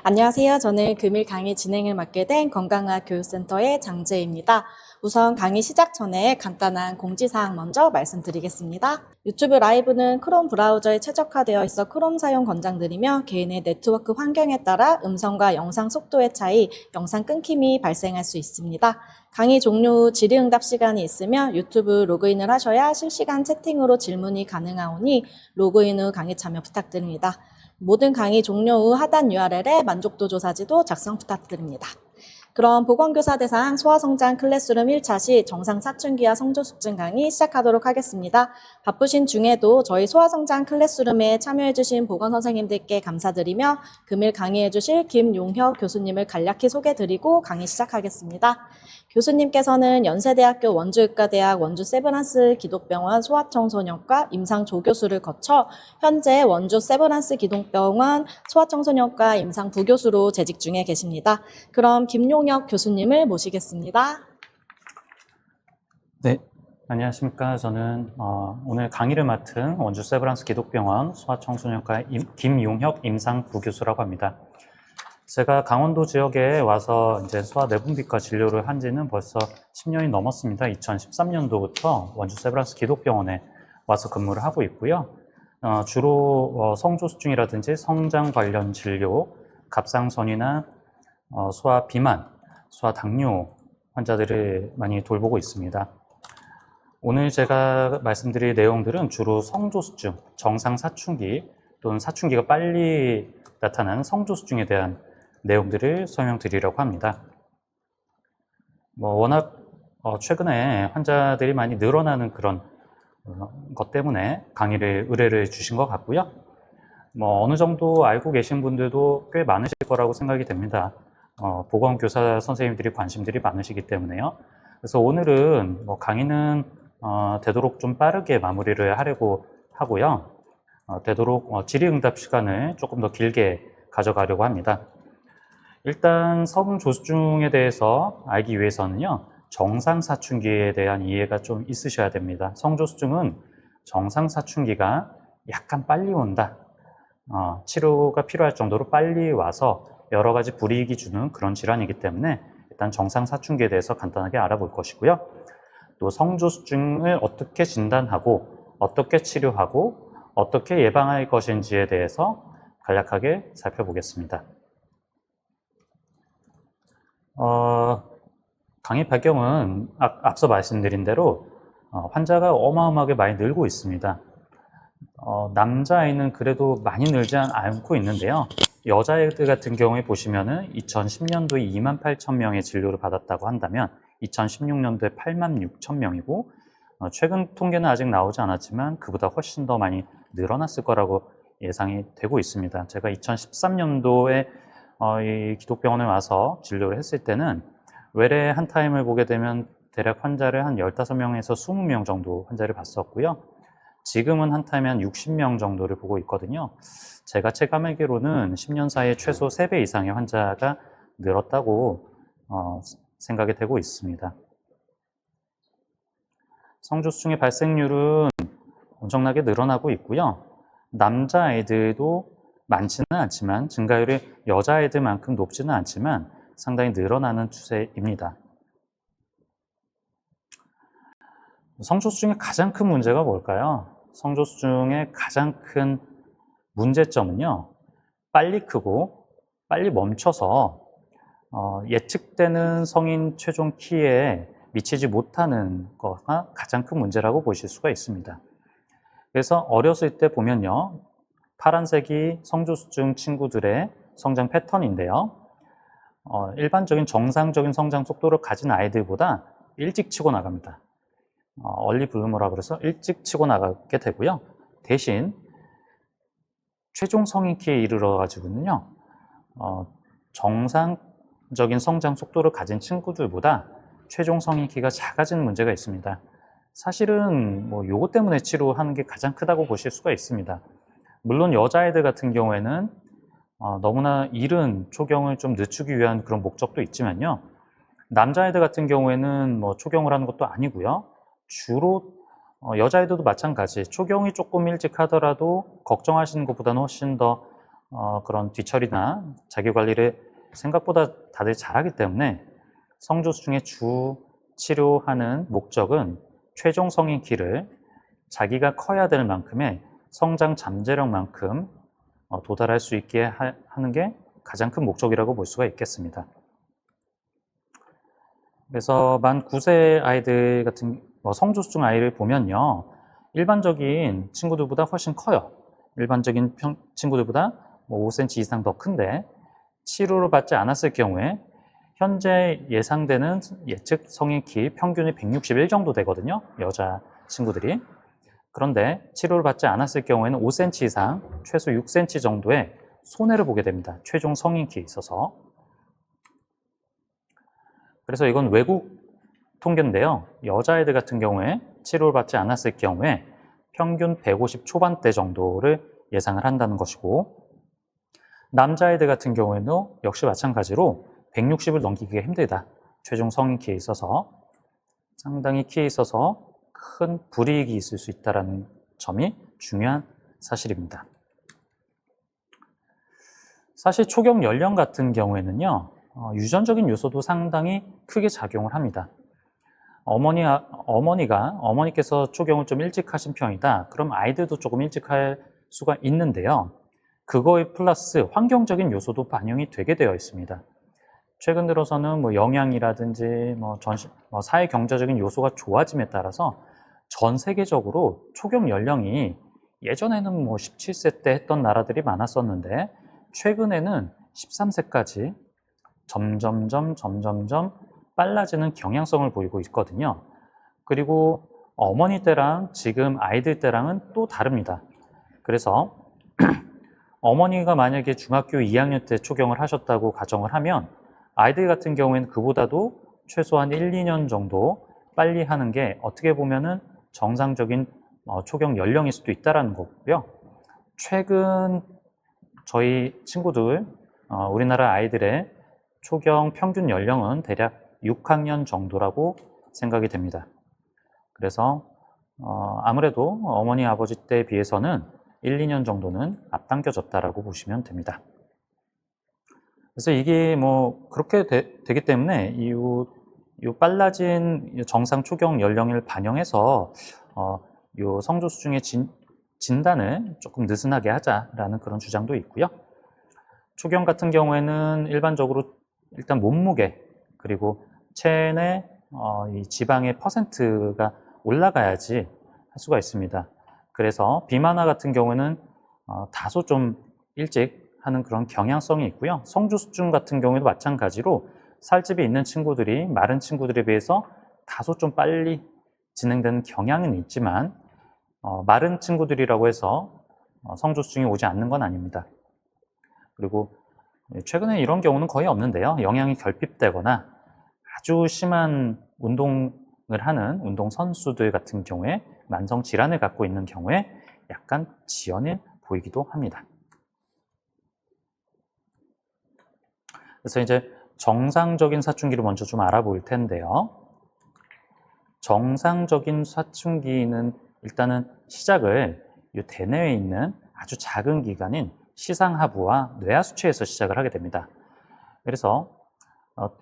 안녕하세요. 저는 금일 강의 진행을 맡게 된 건강의학 교육센터의 장재입니다. 우선 강의 시작 전에 간단한 공지사항 먼저 말씀드리겠습니다. 유튜브 라이브는 크롬 브라우저에 최적화되어 있어 크롬 사용 권장드리며 개인의 네트워크 환경에 따라 음성과 영상 속도의 차이, 영상 끊김이 발생할 수 있습니다. 강의 종료 후 질의응답 시간이 있으며 유튜브 로그인을 하셔야 실시간 채팅으로 질문이 가능하오니 로그인 후 강의 참여 부탁드립니다. 모든 강의 종료 후 하단 URL에 만족도 조사지도 작성 부탁드립니다. 그럼 보건교사 대상 소아성장 클래스룸 1차 시 정상 사춘기와 성조숙증 강의 시작하도록 하겠습니다. 바쁘신 중에도 저희 소아성장 클래스룸에 참여해주신 보건선생님들께 감사드리며 금일 강의해주실 김용혁 교수님을 간략히 소개드리고 강의 시작하겠습니다. 교수님께서는 연세대학교 원주의과대학 원주 세브란스 기독병원 소아청소년과 임상조교수를 거쳐 현재 원주 세브란스 기독병원 소아청소년과 임상부교수로 재직 중에 계십니다. 그럼 김용혁 교수님을 모시겠습니다. 네, 안녕하십니까. 저는 오늘 강의를 맡은 원주 세브란스 기독병원 소아청소년과 김용혁 임상부교수라고 합니다. 제가 강원도 지역에 와서 이제 소아내분비과 진료를 한 지는 벌써 10년이 넘었습니다. 2013년도부터 원주 세브란스 기독병원에 와서 근무를 하고 있고요. 주로 성조숙증이라든지 성장 관련 진료, 갑상선이나 소아 비만, 소아 당뇨 환자들을 많이 돌보고 있습니다. 오늘 제가 말씀드릴 내용들은 주로 성조숙증, 정상 사춘기 또는 사춘기가 빨리 나타나는 성조숙증에 대한 내용들을 설명드리려고 합니다. 워낙 최근에 환자들이 많이 늘어나는 그런 것 때문에 강의를 의뢰를 주신 것 같고요. 어느 정도 알고 계신 분들도 꽤 많으실 거라고 생각이 됩니다. 보건교사 선생님들이 관심들이 많으시기 때문에요. 그래서 오늘은 강의는 되도록 좀 빠르게 마무리를 하려고 하고요. 되도록 질의응답 시간을 조금 더 길게 가져가려고 합니다. 일단 성조숙증에 대해서 알기 위해서는요, 정상사춘기에 대한 이해가 좀 있으셔야 됩니다. 성조숙증은 정상사춘기가 약간 빨리 온다, 치료가 필요할 정도로 빨리 와서 여러 가지 불이익이 주는 그런 질환이기 때문에 일단 정상사춘기에 대해서 간단하게 알아볼 것이고요. 또 성조숙증을 어떻게 진단하고 어떻게 치료하고 어떻게 예방할 것인지에 대해서 간략하게 살펴보겠습니다. 강의 배경은 앞서 말씀드린 대로 환자가 어마어마하게 많이 늘고 있습니다. 남자아이는 그래도 많이 늘지 않고 있는데요. 여자애들 같은 경우에 보시면은 2010년도에 28,000명의 진료를 받았다고 한다면 2016년도에 86,000명이고 최근 통계는 아직 나오지 않았지만 그보다 훨씬 더 많이 늘어났을 거라고 예상이 되고 있습니다. 제가 2013년도에 이 기독병원에 와서 진료를 했을 때는 외래 한 타임을 보게 되면 대략 환자를 한 15명에서 20명 정도 환자를 봤었고요. 지금은 한 타임에 한 60명 정도를 보고 있거든요. 제가 체감하기로는 10년 사이에 최소 3배 이상의 환자가 늘었다고 생각이 되고 있습니다. 성조숙증의 발생률은 엄청나게 늘어나고 있고요. 남자아이들도 많지는 않지만 증가율이 여자아이들만큼 높지는 않지만 상당히 늘어나는 추세입니다. 성조숙증의 가장 큰 문제가 뭘까요? 성조숙증의 가장 큰 문제점은요, 빨리 크고 빨리 멈춰서 예측되는 성인 최종 키에 미치지 못하는 거가 가장 큰 문제라고 보실 수가 있습니다. 그래서 어렸을 때 보면요, 파란색이 성조숙증 친구들의 성장 패턴인데요. 일반적인 정상적인 성장 속도를 가진 아이들보다 일찍 치고 나갑니다. 얼리 블루머라 그래서 일찍 치고 나가게 되고요. 대신 최종 성인 키에 이르러 가지고는요, 정상적인 성장 속도를 가진 친구들보다 최종 성인 키가 작아지는 문제가 있습니다. 사실은 요거 때문에 치료하는 게 가장 크다고 보실 수가 있습니다. 물론 여자아이들 같은 경우에는 너무나 이른 초경을 좀 늦추기 위한 그런 목적도 있지만요. 남자아이들 같은 경우에는 초경을 하는 것도 아니고요. 주로 여자아이들도 마찬가지 초경이 조금 일찍 하더라도 걱정하시는 것보다는 훨씬 더 그런 뒤처리나 자기관리를 생각보다 다들 잘하기 때문에 성조수중의 주 치료하는 목적은 최종 성인 키를 자기가 커야 될 만큼의 성장 잠재력만큼 도달할 수 있게 하는 게 가장 큰 목적이라고 볼 수가 있겠습니다. 그래서 만 9세 아이들 같은 성조수중 아이를 보면요, 일반적인 친구들보다 훨씬 커요. 일반적인 친구들보다 5cm 이상 더 큰데 치료를 받지 않았을 경우에 현재 예상되는 예측 성인 키 평균이 161 정도 되거든요, 여자 친구들이. 그런데 치료를 받지 않았을 경우에는 5cm 이상, 최소 6cm 정도의 손해를 보게 됩니다. 최종 성인 키에 있어서. 그래서 이건 외국 통계인데요. 여자애들 같은 경우에 치료를 받지 않았을 경우에 평균 150 초반대 정도를 예상을 한다는 것이고, 남자애들 같은 경우에도 역시 마찬가지로 160을 넘기기가 힘들다. 최종 성인 키에 있어서 상당히 키에 있어서 큰 불이익이 있을 수 있다는 점이 중요한 사실입니다. 사실 초경 연령 같은 경우에는요, 유전적인 요소도 상당히 크게 작용을 합니다. 어머니께서 초경을 좀 일찍 하신 편이다. 그럼 아이들도 조금 일찍 할 수가 있는데요. 그거에 플러스 환경적인 요소도 반영이 되게 되어 있습니다. 최근 들어서는 영양이라든지 사회 경제적인 요소가 좋아짐에 따라서 전 세계적으로 초경 연령이 예전에는 17세 때 했던 나라들이 많았었는데 최근에는 13세까지 점점점 빨라지는 경향성을 보이고 있거든요. 그리고 어머니 때랑 지금 아이들 때랑은 또 다릅니다. 그래서 어머니가 만약에 중학교 2학년 때 초경을 하셨다고 가정을 하면 아이들 같은 경우에는 그보다도 최소한 1, 2년 정도 빨리 하는 게 어떻게 보면은 정상적인 초경 연령일 수도 있다는 거고요. 최근 저희 친구들, 우리나라 아이들의 초경 평균 연령은 대략 6학년 정도라고 생각이 됩니다. 그래서 아무래도 어머니 아버지 때에 비해서는 1, 2년 정도는 앞당겨졌다라고 보시면 됩니다. 그래서 이게 그렇게 되기 때문에 이 빨라진 정상 초경 연령을 반영해서 이 성조수중의 진단을 조금 느슨하게 하자라는 그런 주장도 있고요. 초경 같은 경우에는 일반적으로 일단 몸무게 그리고 체내 이 지방의 퍼센트가 올라가야지 할 수가 있습니다. 그래서 비만화 같은 경우에는 다소 좀 일찍 하는 그런 경향성이 있고요. 성조수중 같은 경우에도 마찬가지로 살집이 있는 친구들이 마른 친구들에 비해서 다소 좀 빨리 진행되는 경향은 있지만 마른 친구들이라고 해서 성조수중이 오지 않는 건 아닙니다. 그리고 최근에 이런 경우는 거의 없는데요. 영양이 결핍되거나 아주 심한 운동을 하는 운동선수들 같은 경우에 만성 질환을 갖고 있는 경우에 약간 지연이 보이기도 합니다. 그래서 이제 정상적인 사춘기를 먼저 좀 알아볼 텐데요. 정상적인 사춘기는 일단은 시작을 이 대뇌에 있는 아주 작은 기관인 시상하부와 뇌하수체에서 시작을 하게 됩니다. 그래서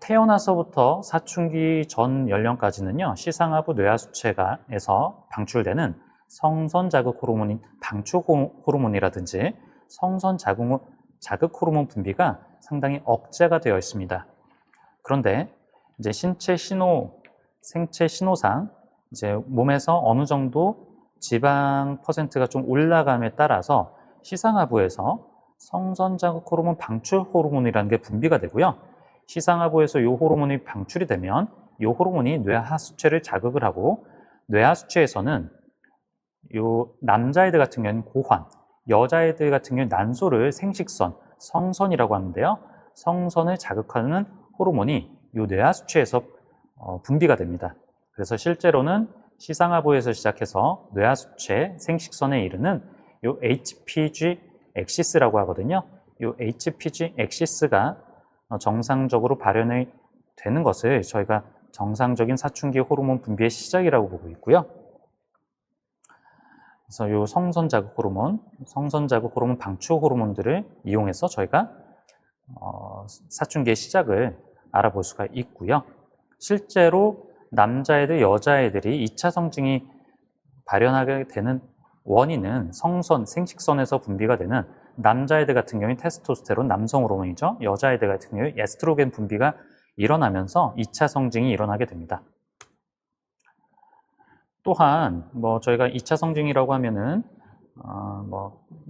태어나서부터 사춘기 전 연령까지는요, 시상하부 뇌하수체에서 방출되는 성선 자극 호르몬인 방축 호르몬이라든지 성선 자극 호르몬 분비가 상당히 억제가 되어 있습니다. 그런데 이제 생체 신호상 이제 몸에서 어느 정도 지방 퍼센트가 좀 올라감에 따라서 시상하부에서 성선 자극 호르몬 방출 호르몬이라는 게 분비가 되고요. 시상하부에서 이 호르몬이 방출이 되면 이 호르몬이 뇌하수체를 자극을 하고 뇌하수체에서는 이 남자애들 같은 경우는 고환, 여자애들 같은 경우는 난소를 생식선, 성선이라고 하는데요. 성선을 자극하는 호르몬이 이 뇌하수체에서 분비가 됩니다. 그래서 실제로는 시상하부에서 시작해서 뇌하수체, 생식선에 이르는 이 HPG 엑시스라고 하거든요. 이 HPG 엑시스가 정상적으로 발현이 되는 것을 저희가 정상적인 사춘기 호르몬 분비의 시작이라고 보고 있고요. 그래서 요 성선 자극 호르몬 방출 호르몬들을 이용해서 저희가 사춘기의 시작을 알아볼 수가 있고요. 실제로 남자애들, 여자애들이 2차 성징이 발현하게 되는 원인은 성선, 생식선에서 분비가 되는 남자애들 같은 경우에 테스토스테론, 남성 호르몬이죠. 여자애들 같은 경우에 에스트로겐 분비가 일어나면서 2차 성징이 일어나게 됩니다. 또한 저희가 2차 성징이라고 하면은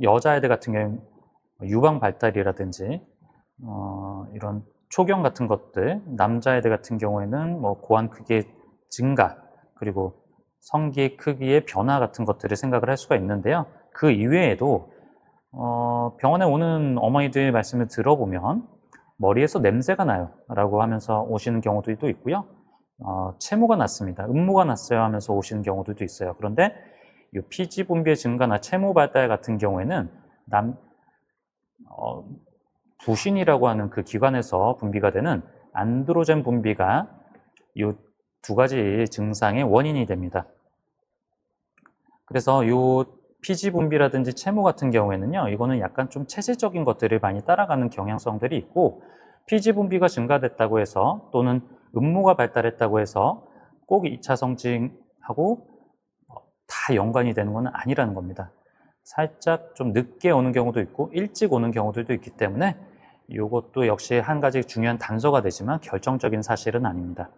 여자애들 같은 경우에 유방 발달이라든지 이런 초경 같은 것들, 남자애들 같은 경우에는 고환 크기의 증가, 그리고 성기 크기의 변화 같은 것들을 생각을 할 수가 있는데요. 그 이외에도 병원에 오는 어머니들 말씀을 들어보면 머리에서 냄새가 나요 라고 하면서 오시는 경우들도 있고요. 체모가 났습니다, 음모가 났어요 하면서 오시는 경우들도 있어요. 그런데 이 피지 분비의 증가나 체모 발달 같은 경우에는 부신이라고 하는 그 기관에서 분비가 되는 안드로겐 분비가 이 두 가지 증상의 원인이 됩니다. 그래서 이 피지 분비라든지 체모 같은 경우에는요, 이거는 약간 좀 체질적인 것들을 많이 따라가는 경향성들이 있고, 피지 분비가 증가됐다고 해서 또는 음모가 발달했다고 해서 꼭 2차 성징하고 다 연관이 되는 건 아니라는 겁니다. 살짝 좀 늦게 오는 경우도 있고 일찍 오는 경우들도 있기 때문에 이것도 역시 한 가지 중요한 단서가 되지만 결정적인 사실은 아닙니다.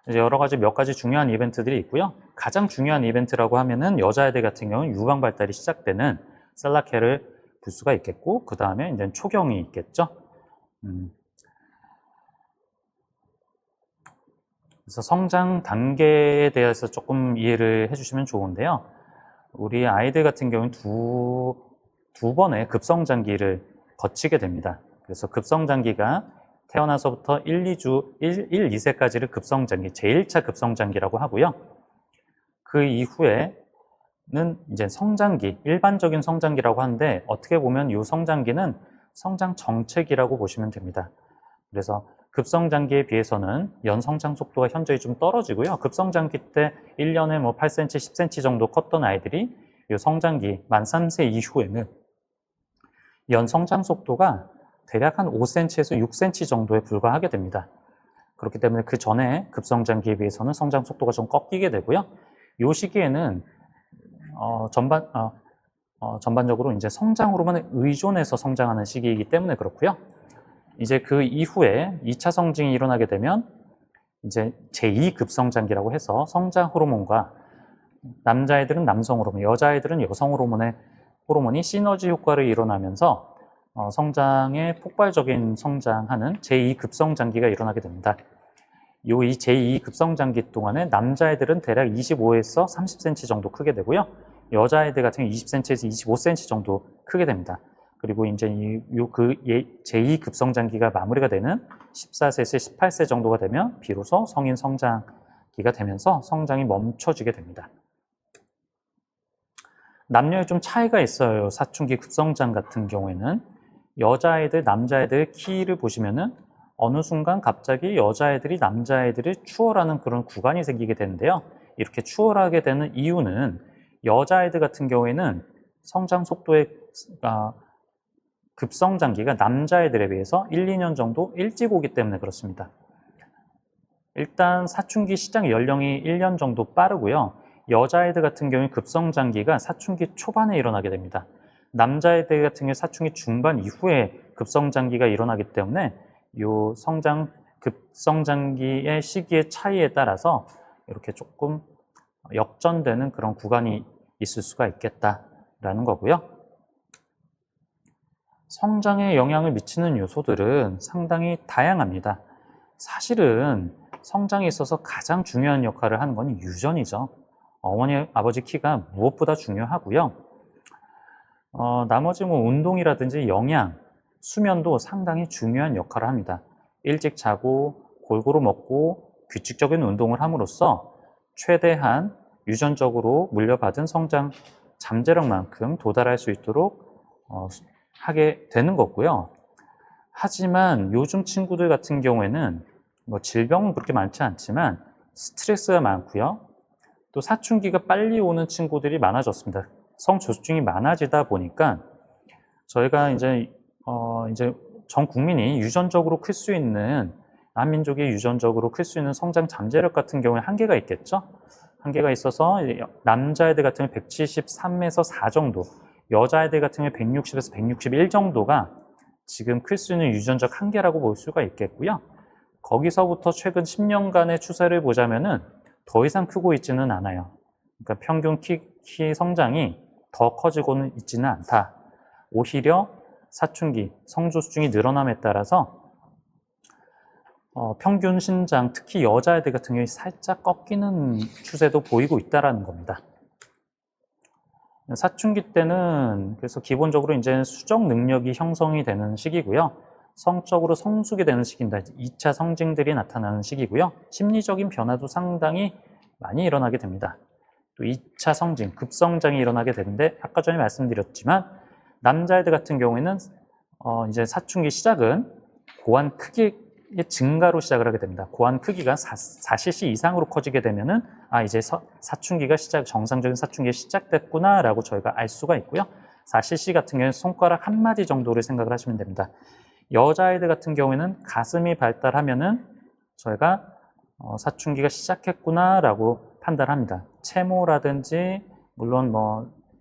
이제 여러 가지 몇 가지 중요한 이벤트들이 있고요. 가장 중요한 이벤트라고 하면은 여자애들 같은 경우는 유방 발달이 시작되는 셀라케를 볼 수가 있겠고, 그 다음에 이제 초경이 있겠죠. 그래서 성장 단계에 대해서 조금 이해를 해주시면 좋은데요. 우리 아이들 같은 경우는 두 번의 급성장기를 거치게 됩니다. 그래서 급성장기가 태어나서부터 1, 2세까지를 급성장기, 제1차 급성장기라고 하고요. 그 이후에는 이제 성장기, 일반적인 성장기라고 하는데, 어떻게 보면 이 성장기는 성장 정체기라고 보시면 됩니다. 그래서 급성장기에 비해서는 연성장 속도가 현저히 좀 떨어지고요. 급성장기 때 1년에 8cm, 10cm 정도 컸던 아이들이 이 성장기 만 3세 이후에는 연성장 속도가 대략 한 5cm에서 6cm 정도에 불과하게 됩니다. 그렇기 때문에 그 전에 급성장기에 비해서는 성장 속도가 좀 꺾이게 되고요. 이 시기에는 전반적으로 이제 성장 호르몬에 의존해서 성장하는 시기이기 때문에 그렇고요. 이제 그 이후에 2차 성징이 일어나게 되면 이제 제2급성장기라고 해서 성장 호르몬과 남자애들은 남성 호르몬, 여자애들은 여성 호르몬이 시너지 효과를 일어나면서 성장에 폭발적인 성장하는 제2급성장기가 일어나게 됩니다. 이 제2급성장기 동안에 남자애들은 대략 25에서 30cm 정도 크게 되고요. 여자애들 같은 경우 20cm에서 25cm 정도 크게 됩니다. 그리고 이제 제2급성장기가 마무리가 되는 14세에서 18세 정도가 되면 비로소 성인 성장기가 되면서 성장이 멈춰지게 됩니다. 남녀에 좀 차이가 있어요. 사춘기 급성장 같은 경우에는 여자애들, 남자애들 키를 보시면은 어느 순간 갑자기 여자애들이 남자애들을 추월하는 그런 구간이 생기게 되는데요. 이렇게 추월하게 되는 이유는 여자애들 같은 경우에는 성장 속도의 급성장기가 남자애들에 비해서 1, 2년 정도 일찍 오기 때문에 그렇습니다. 일단 사춘기 시작 연령이 1년 정도 빠르고요. 여자애들 같은 경우에 급성장기가 사춘기 초반에 일어나게 됩니다. 남자애들 같은 경우에 사춘기 중반 이후에 급성장기가 일어나기 때문에 이 급성장기의 시기의 차이에 따라서 이렇게 조금 역전되는 그런 구간이 있을 수가 있겠다라는 거고요. 성장에 영향을 미치는 요소들은 상당히 다양합니다. 사실은 성장에 있어서 가장 중요한 역할을 하는 건 유전이죠. 어머니, 아버지 키가 무엇보다 중요하고요. 나머지 운동이라든지 영양, 수면도 상당히 중요한 역할을 합니다. 일찍 자고 골고루 먹고 규칙적인 운동을 함으로써 최대한 유전적으로 물려받은 성장 잠재력만큼 도달할 수 있도록 하게 되는 거고요. 하지만 요즘 친구들 같은 경우에는 질병은 그렇게 많지 않지만 스트레스가 많고요. 또 사춘기가 빨리 오는 친구들이 많아졌습니다. 성조숙증이 많아지다 보니까 저희가 이제 전 국민이 유전적으로 클 수 있는 한민족이 유전적으로 클 수 있는 성장 잠재력 같은 경우에 한계가 있겠죠. 한계가 있어서 남자애들 같은 경우 173에서 4 정도, 여자애들 같은 경우 160에서 161 정도가 지금 클 수 있는 유전적 한계라고 볼 수가 있겠고요. 거기서부터 최근 10년간의 추세를 보자면은 더 이상 크고 있지는 않아요. 그러니까 평균 키 성장이 더 커지고는 있지는 않다. 오히려 사춘기, 성조숙증이 늘어남에 따라서 평균 신장, 특히 여자애들 같은 경우에 살짝 꺾이는 추세도 보이고 있다는 겁니다. 사춘기 때는 그래서 기본적으로 이제 수적 능력이 형성이 되는 시기고요. 성적으로 성숙이 되는 시기입니다. 2차 성징들이 나타나는 시기고요. 심리적인 변화도 상당히 많이 일어나게 됩니다. 또 2차 성징, 급성장이 일어나게 되는데 아까 전에 말씀드렸지만 남자애들 같은 경우에는 이제 사춘기 시작은 고환 크기의 증가로 시작을 하게 됩니다. 고환 크기가 4cc 이상으로 커지게 되면은 이제 사춘기가 정상적인 사춘기가 시작됐구나라고 저희가 알 수가 있고요. 4cc 같은 경우는 손가락 한 마디 정도를 생각을 하시면 됩니다. 여자아이들 같은 경우에는 가슴이 발달하면은 저희가 사춘기가 시작했구나라고 판단합니다. 체모라든지 물론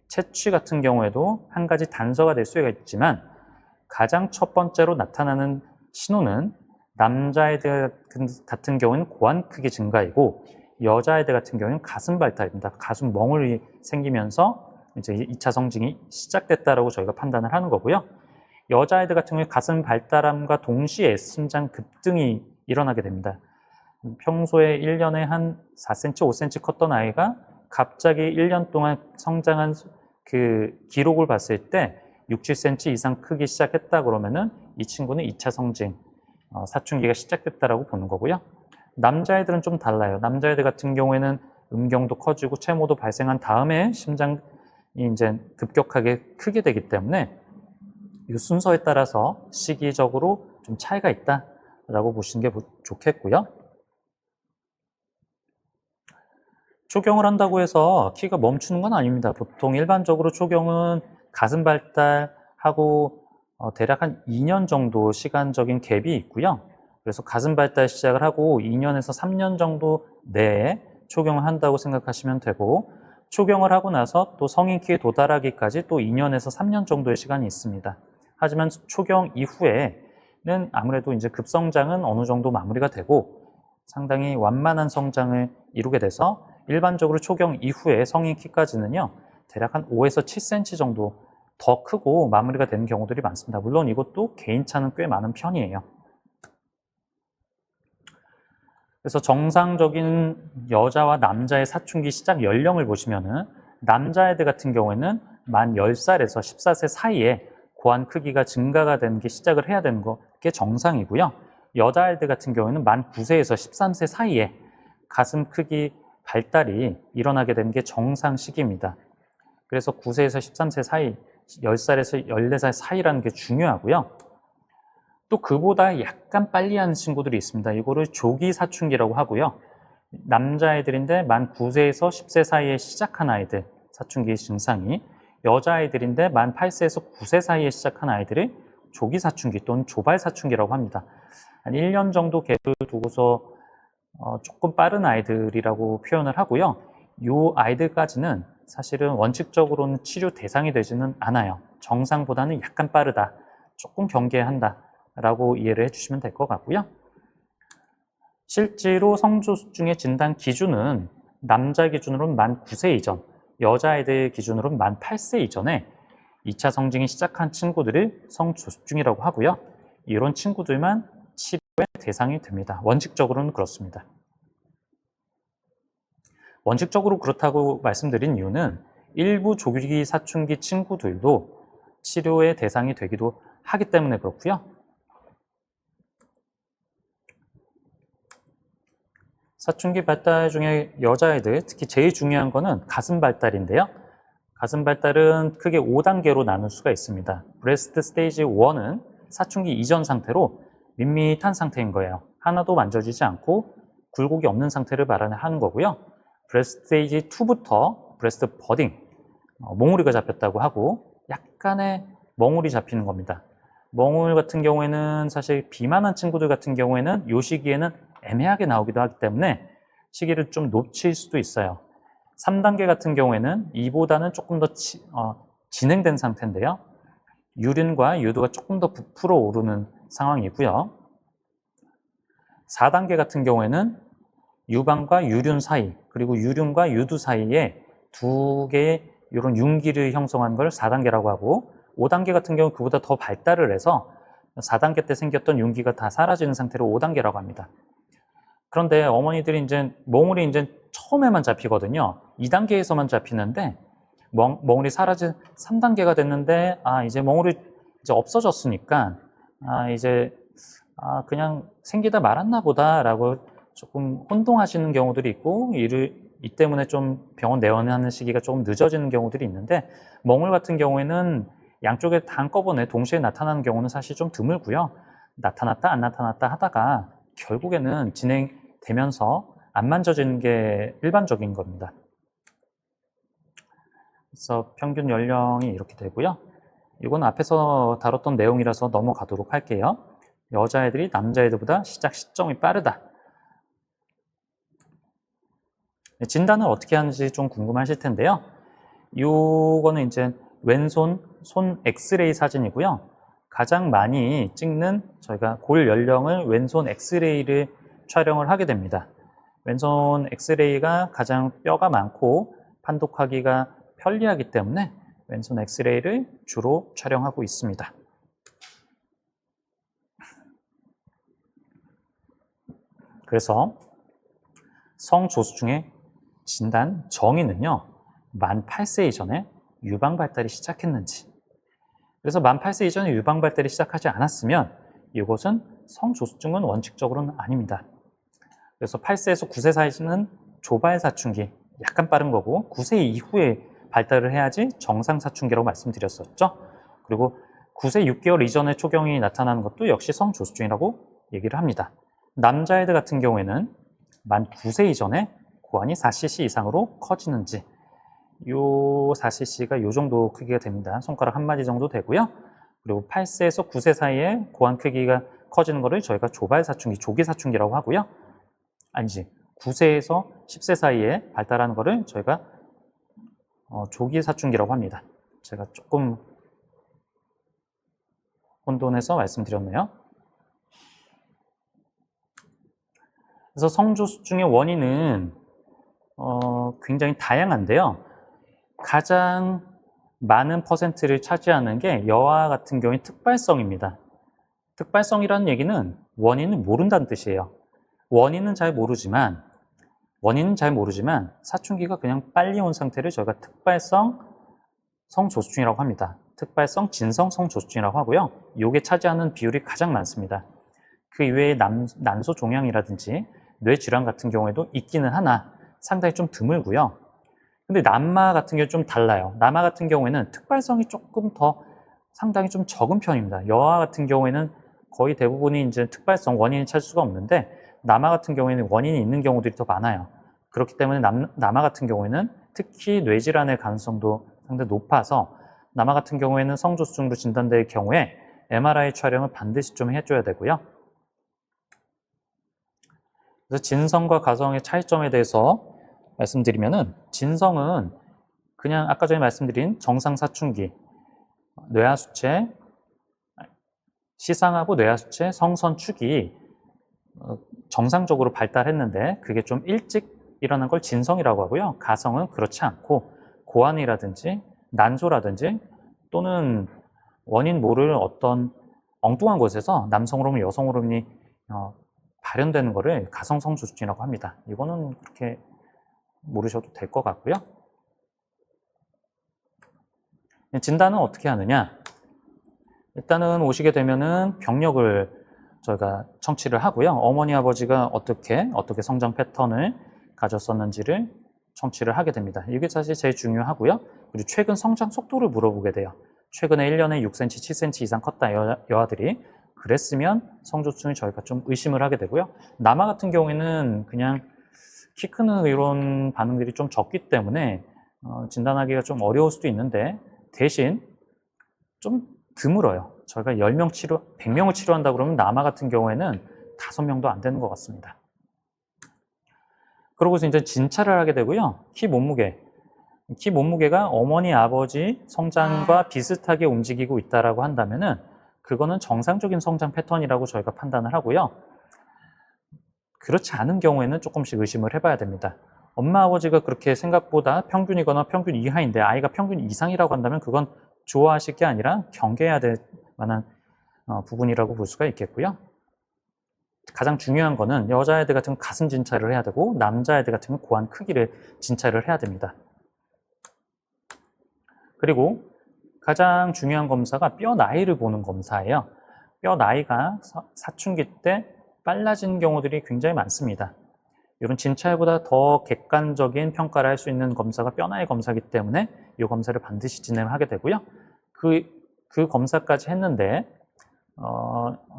채취 같은 경우에도 한 가지 단서가 될 수가 있지만 가장 첫 번째로 나타나는 신호는 남자애들 같은 경우는 고환 크기 증가이고 여자애들 같은 경우는 가슴 발달입니다. 가슴 멍울이 생기면서 이제 2차 성징이 시작됐다라고 저희가 판단을 하는 거고요. 여자애들 같은 경우에 가슴 발달함과 동시에 심장 급등이 일어나게 됩니다. 평소에 1년에 한 4cm, 5cm 컸던 아이가 갑자기 1년 동안 성장한 그 기록을 봤을 때 6, 7cm 이상 크기 시작했다 그러면은 이 친구는 2차 성징, 사춘기가 시작됐다라고 보는 거고요. 남자애들은 좀 달라요. 남자애들 같은 경우에는 음경도 커지고 채모도 발생한 다음에 심장이 이제 급격하게 크게 되기 때문에 이 순서에 따라서 시기적으로 좀 차이가 있다라고 보시는 게 좋겠고요. 초경을 한다고 해서 키가 멈추는 건 아닙니다. 보통 일반적으로 초경은 가슴 발달하고 대략 한 2년 정도 시간적인 갭이 있고요. 그래서 가슴 발달 시작을 하고 2년에서 3년 정도 내에 초경을 한다고 생각하시면 되고 초경을 하고 나서 또 성인 키에 도달하기까지 또 2년에서 3년 정도의 시간이 있습니다. 하지만 초경 이후에는 아무래도 이제 급성장은 어느 정도 마무리가 되고 상당히 완만한 성장을 이루게 돼서 일반적으로 초경 이후에 성인 키까지는요, 대략 한 5에서 7cm 정도 더 크고 마무리가 되는 경우들이 많습니다. 물론 이것도 개인차는 꽤 많은 편이에요. 그래서 정상적인 여자와 남자의 사춘기 시작 연령을 보시면은 남자애들 같은 경우에는 만 10살에서 14세 사이에 고환 크기가 증가가 되는 게 시작을 해야 되는 게 정상이고요. 여자애들 같은 경우에는 만 9세에서 13세 사이에 가슴 크기 발달이 일어나게 되는 게 정상 시기입니다. 그래서 9세에서 13세 사이, 10살에서 14살 사이라는 게 중요하고요. 또 그보다 약간 빨리 하는 친구들이 있습니다. 이거를 조기 사춘기라고 하고요. 남자아이들인데 만 9세에서 10세 사이에 시작한 아이들, 사춘기 증상이 여자아이들인데 만 8세에서 9세 사이에 시작한 아이들을 조기 사춘기 또는 조발 사춘기라고 합니다. 한 1년 정도 갭을 두고서 조금 빠른 아이들이라고 표현을 하고요. 이 아이들까지는 사실은 원칙적으로는 치료 대상이 되지는 않아요. 정상보다는 약간 빠르다, 조금 경계한다 라고 이해를 해주시면 될 것 같고요. 실제로 성조숙증의 진단 기준은 남자 기준으로는 만 9세 이전, 여자아이들 기준으로는 만 8세 이전에 2차 성징이 시작한 친구들을 성조숙증이라고 하고요. 이런 친구들만 치료의 대상이 됩니다. 원칙적으로는 그렇습니다. 원칙적으로 그렇다고 말씀드린 이유는 일부 조기 사춘기 친구들도 치료의 대상이 되기도 하기 때문에 그렇고요. 사춘기 발달 중에 여자아이들, 특히 제일 중요한 거는 가슴 발달인데요. 가슴 발달은 크게 5단계로 나눌 수가 있습니다. 브레스트 스테이지 1은 사춘기 이전 상태로 밋밋한 상태인 거예요. 하나도 만져지지 않고 굴곡이 없는 상태를 말하는 거고요. 브레스트 스테이지 2부터 브레스트 버딩, 몽우리가 잡혔다고 하고 약간의 멍울이 잡히는 겁니다. 멍울 같은 경우에는 사실 비만한 친구들 같은 경우에는 이 시기에는 애매하게 나오기도 하기 때문에 시기를 좀 놓칠 수도 있어요. 3단계 같은 경우에는 이보다는 조금 더 진행된 상태인데요. 유린과 유두가 조금 더 부풀어 오르는 상황이고요. 4단계 같은 경우에는 유방과 유륜 사이, 그리고 유륜과 유두 사이에 두 개의 이런 윤기를 형성한 걸 4단계라고 하고, 5단계 같은 경우는 그보다 더 발달을 해서 4단계 때 생겼던 윤기가 다 사라지는 상태로 5단계라고 합니다. 그런데 어머니들이 이제 멍울이 이제 처음에만 잡히거든요. 2단계에서만 잡히는데 멍울이 사라진 3단계가 됐는데 이제 멍울이 이제 없어졌으니까 그냥 생기다 말았나 보다라고 조금 혼동하시는 경우들이 있고 이 때문에 좀 병원 내원하는 시기가 조금 늦어지는 경우들이 있는데, 멍울 같은 경우에는 양쪽에 다 한꺼번에 동시에 나타나는 경우는 사실 좀 드물고요. 나타났다 안 나타났다 하다가 결국에는 진행되면서 안 만져지는 게 일반적인 겁니다. 그래서 평균 연령이 이렇게 되고요. 이건 앞에서 다뤘던 내용이라서 넘어가도록 할게요. 여자애들이 남자애들보다 시작 시점이 빠르다. 진단을 어떻게 하는지 좀 궁금하실 텐데요. 이거는 이제 왼손 손 엑스레이 사진이고요. 가장 많이 찍는 저희가 골 연령을 왼손 엑스레이를 촬영을 하게 됩니다. 왼손 엑스레이가 가장 뼈가 많고 판독하기가 편리하기 때문에 왼손 엑스레이를 주로 촬영하고 있습니다. 그래서 성조수중의 진단 정의는요, 만 8세 이전에 유방 발달이 시작했는지, 그래서 만 8세 이전에 유방 발달이 시작하지 않았으면 이것은 성조수증은 원칙적으로는 아닙니다. 그래서 8세에서 9세 사이는 조발 사춘기, 약간 빠른 거고 9세 이후에 발달을 해야지 정상 사춘기라고 말씀드렸었죠. 그리고 9세 6개월 이전에 초경이 나타나는 것도 역시 성조수증이라고 얘기를 합니다. 남자애들 같은 경우에는 만 9세 이전에 고환이 4cc 이상으로 커지는지, 요 4cc가 요 정도 크기가 됩니다. 손가락 한 마디 정도 되고요. 그리고 8세에서 9세 사이에 고환 크기가 커지는 거를 저희가 조발 사춘기, 조기 사춘기라고 하고요. 9세에서 10세 사이에 발달하는 거를 저희가 조기 사춘기라고 합니다. 제가 조금 혼돈해서 말씀드렸네요. 그래서 성조수증의 원인은 굉장히 다양한데요. 가장 많은 퍼센트를 차지하는 게 여아 같은 경우에 특발성입니다. 특발성이라는 얘기는 원인을 모른다는 뜻이에요. 원인은 잘 모르지만 사춘기가 그냥 빨리 온 상태를 저희가 특발성 성조수증이라고 합니다. 특발성 진성 성조수증이라고 하고요. 이게 차지하는 비율이 가장 많습니다. 그 이외에 난소 종양이라든지 뇌질환 같은 경우에도 있기는 하나 상당히 좀 드물고요. 근데 남아 같은 경우 좀 달라요. 남아 같은 경우에는 특발성이 조금 더 상당히 좀 적은 편입니다. 여아 같은 경우에는 거의 대부분이 이제 특발성 원인을 찾을 수가 없는데, 남아 같은 경우에는 원인이 있는 경우들이 더 많아요. 그렇기 때문에 남아 같은 경우에는 특히 뇌질환의 가능성도 상당히 높아서 남아 같은 경우에는 성조수증으로 진단될 경우에 MRI 촬영을 반드시 좀 해줘야 되고요. 그래서 진성과 가성의 차이점에 대해서 말씀드리면은, 진성은 그냥 아까 전에 말씀드린 정상 사춘기, 뇌하수체, 시상하고 뇌하수체, 성선축이 정상적으로 발달했는데 그게 좀 일찍 일어난 걸 진성이라고 하고요. 가성은 그렇지 않고 고환이라든지 난소라든지 또는 원인 모를 어떤 엉뚱한 곳에서 남성 호르몬, 여성 호르몬이 발현되는 거를 가성 성조수증이라고 합니다. 이거는 그렇게 모르셔도 될 것 같고요. 진단은 어떻게 하느냐? 일단은 오시게 되면은 병력을 저희가 청취를 하고요. 어머니, 아버지가 어떻게 성장 패턴을 가졌었는지를 청취를 하게 됩니다. 이게 사실 제일 중요하고요. 그리고 최근 성장 속도를 물어보게 돼요. 최근에 1년에 6cm, 7cm 이상 컸다 여아들이 그랬으면 성조수증을 저희가 좀 의심을 하게 되고요. 남아 같은 경우에는 그냥 키 크는 이런 반응들이 좀 적기 때문에 진단하기가 좀 어려울 수도 있는데 대신 좀 드물어요. 저희가 10명 100명을 치료한다 그러면 남아 같은 경우에는 5명도 안 되는 것 같습니다. 그러고서 이제 진찰을 하게 되고요. 키 몸무게가 어머니, 아버지 성장과 비슷하게 움직이고 있다라고 한다면은 그거는 정상적인 성장 패턴이라고 저희가 판단을 하고요. 그렇지 않은 경우에는 조금씩 의심을 해봐야 됩니다. 엄마, 아버지가 그렇게 생각보다 평균이거나 평균 이하인데 아이가 평균 이상이라고 한다면 그건 좋아하실 게 아니라 경계해야 될 만한 부분이라고 볼 수가 있겠고요. 가장 중요한 거는 여자애들 같은 경우 가슴 진찰을 해야 되고 남자애들 같은 경우 고환 크기를 진찰을 해야 됩니다. 그리고 가장 중요한 검사가 뼈 나이를 보는 검사예요. 뼈 나이가 사춘기 때 빨라진 경우들이 굉장히 많습니다. 이런 진찰보다 더 객관적인 평가를 할 수 있는 검사가 뼈 나이 검사이기 때문에 이 검사를 반드시 진행하게 되고요. 그 검사까지 했는데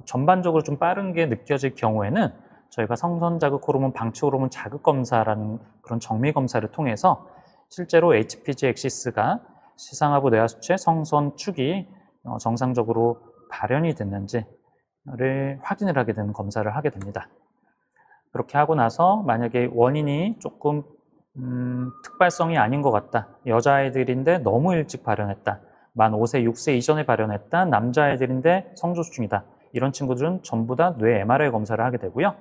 전반적으로 좀 빠른 게 느껴질 경우에는 저희가 성선 자극 호르몬, 방치 호르몬 자극 검사라는 그런 정밀 검사를 통해서 실제로 HPG 엑시스가 시상하부 뇌하수체 성선 축이 정상적으로 발현이 됐는지를 확인을 하게 되는 검사를 하게 됩니다. 그렇게 하고 나서 만약에 원인이 조금 특발성이 아닌 것 같다. 여자아이들인데 너무 일찍 발현했다. 만 5세, 6세 이전에 발현했다. 남자아이들인데 성조수증이다. 이런 친구들은 전부 다 뇌 MRI 검사를 하게 되고요.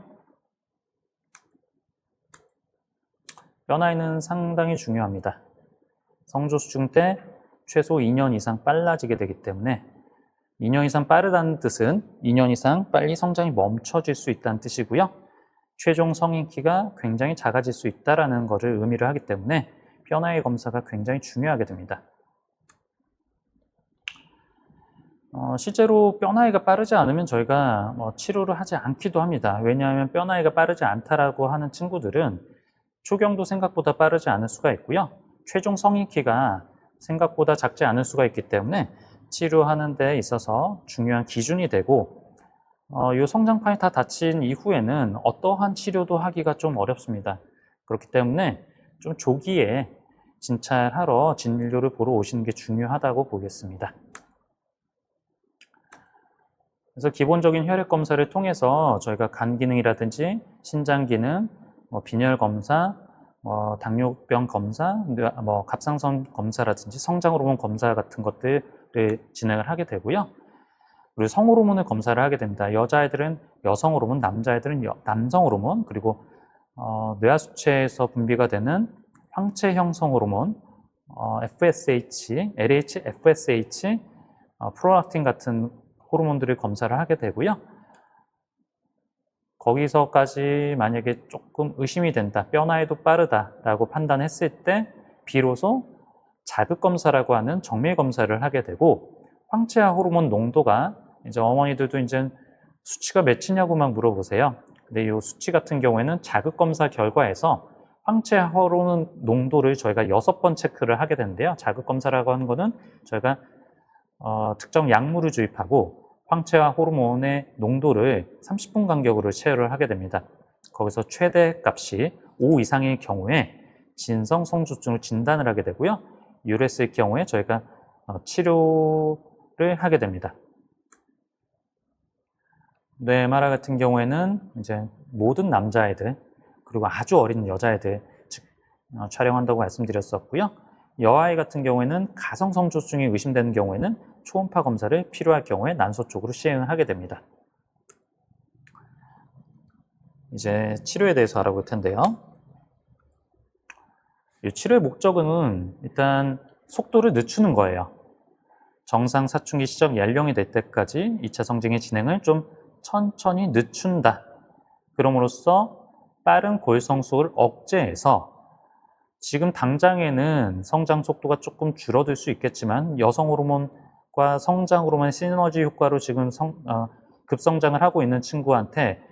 뼈 나이는 상당히 중요합니다. 성조수증 때 최소 2년 이상 빨라지게 되기 때문에 2년 이상 빠르다는 뜻은 2년 이상 빨리 성장이 멈춰질 수 있다는 뜻이고요. 최종 성인 키가 굉장히 작아질 수 있다는 것을 의미를 하기 때문에 뼈 나이 검사가 굉장히 중요하게 됩니다. 실제로 뼈 나이가 빠르지 않으면 저희가 치료를 하지 않기도 합니다. 왜냐하면 뼈 나이가 빠르지 않다라고 하는 친구들은 초경도 생각보다 빠르지 않을 수가 있고요. 최종 성인 키가 생각보다 작지 않을 수가 있기 때문에 치료하는 데 있어서 중요한 기준이 되고 이 성장판이 다 닫힌 이후에는 어떠한 치료도 하기가 좀 어렵습니다. 그렇기 때문에 좀 조기에 진찰하러 진료를 보러 오시는 게 중요하다고 보겠습니다. 그래서 기본적인 혈액 검사를 통해서 저희가 간 기능이라든지 신장 기능, 빈혈 검사, 당뇨병 검사, 갑상선 검사라든지 성장 호르몬 검사 같은 것들을 진행을 하게 되고요. 그리고 성호르몬을 검사를 하게 됩니다. 여자애들은 여성 호르몬, 남자애들은 남성 호르몬, 그리고 뇌하수체에서 분비가 되는 황체 형성 호르몬, FSH, LH, FSH, 프롤락틴 같은 호르몬들을 검사를 하게 되고요. 거기서까지 만약에 조금 의심이 된다, 뼈 나이도 빠르다라고 판단했을 때 비로소 자극 검사라고 하는 정밀 검사를 하게 되고 황체화 호르몬 농도가 이제 어머니들도 이제 수치가 몇이냐고 막 물어보세요. 근데 이 수치 같은 경우에는 자극 검사 결과에서 황체화 호르몬 농도를 저희가 6번 체크를 하게 되는데요. 자극 검사라고 하는 거는 저희가 특정 약물을 주입하고 황체화 호르몬의 농도를 30분 간격으로 체열을 하게 됩니다. 거기서 최대 값이 5 이상일 경우에 진성 성조증을 진단을 하게 되고요. 유랬을 경우에 저희가 치료를 하게 됩니다. 뇌 MRI 같은 경우에는 이제 모든 남자애들 그리고 아주 어린 여자애들 촬영한다고 말씀드렸었고요. 여아이 같은 경우에는 가성 성조증이 의심되는 경우에는 초음파 검사를 필요할 경우에 난소 쪽으로 시행을 하게 됩니다. 이제 치료에 대해서 알아볼 텐데요. 이 치료의 목적은 일단 속도를 늦추는 거예요. 정상 사춘기 시작 연령이 될 때까지 2차 성징의 진행을 좀 천천히 늦춘다. 그럼으로써 빠른 골성숙을 억제해서 지금 당장에는 성장 속도가 조금 줄어들 수 있겠지만 여성 호르몬과 성장 호르몬의 시너지 효과로 지금 급성장을 하고 있는 친구한테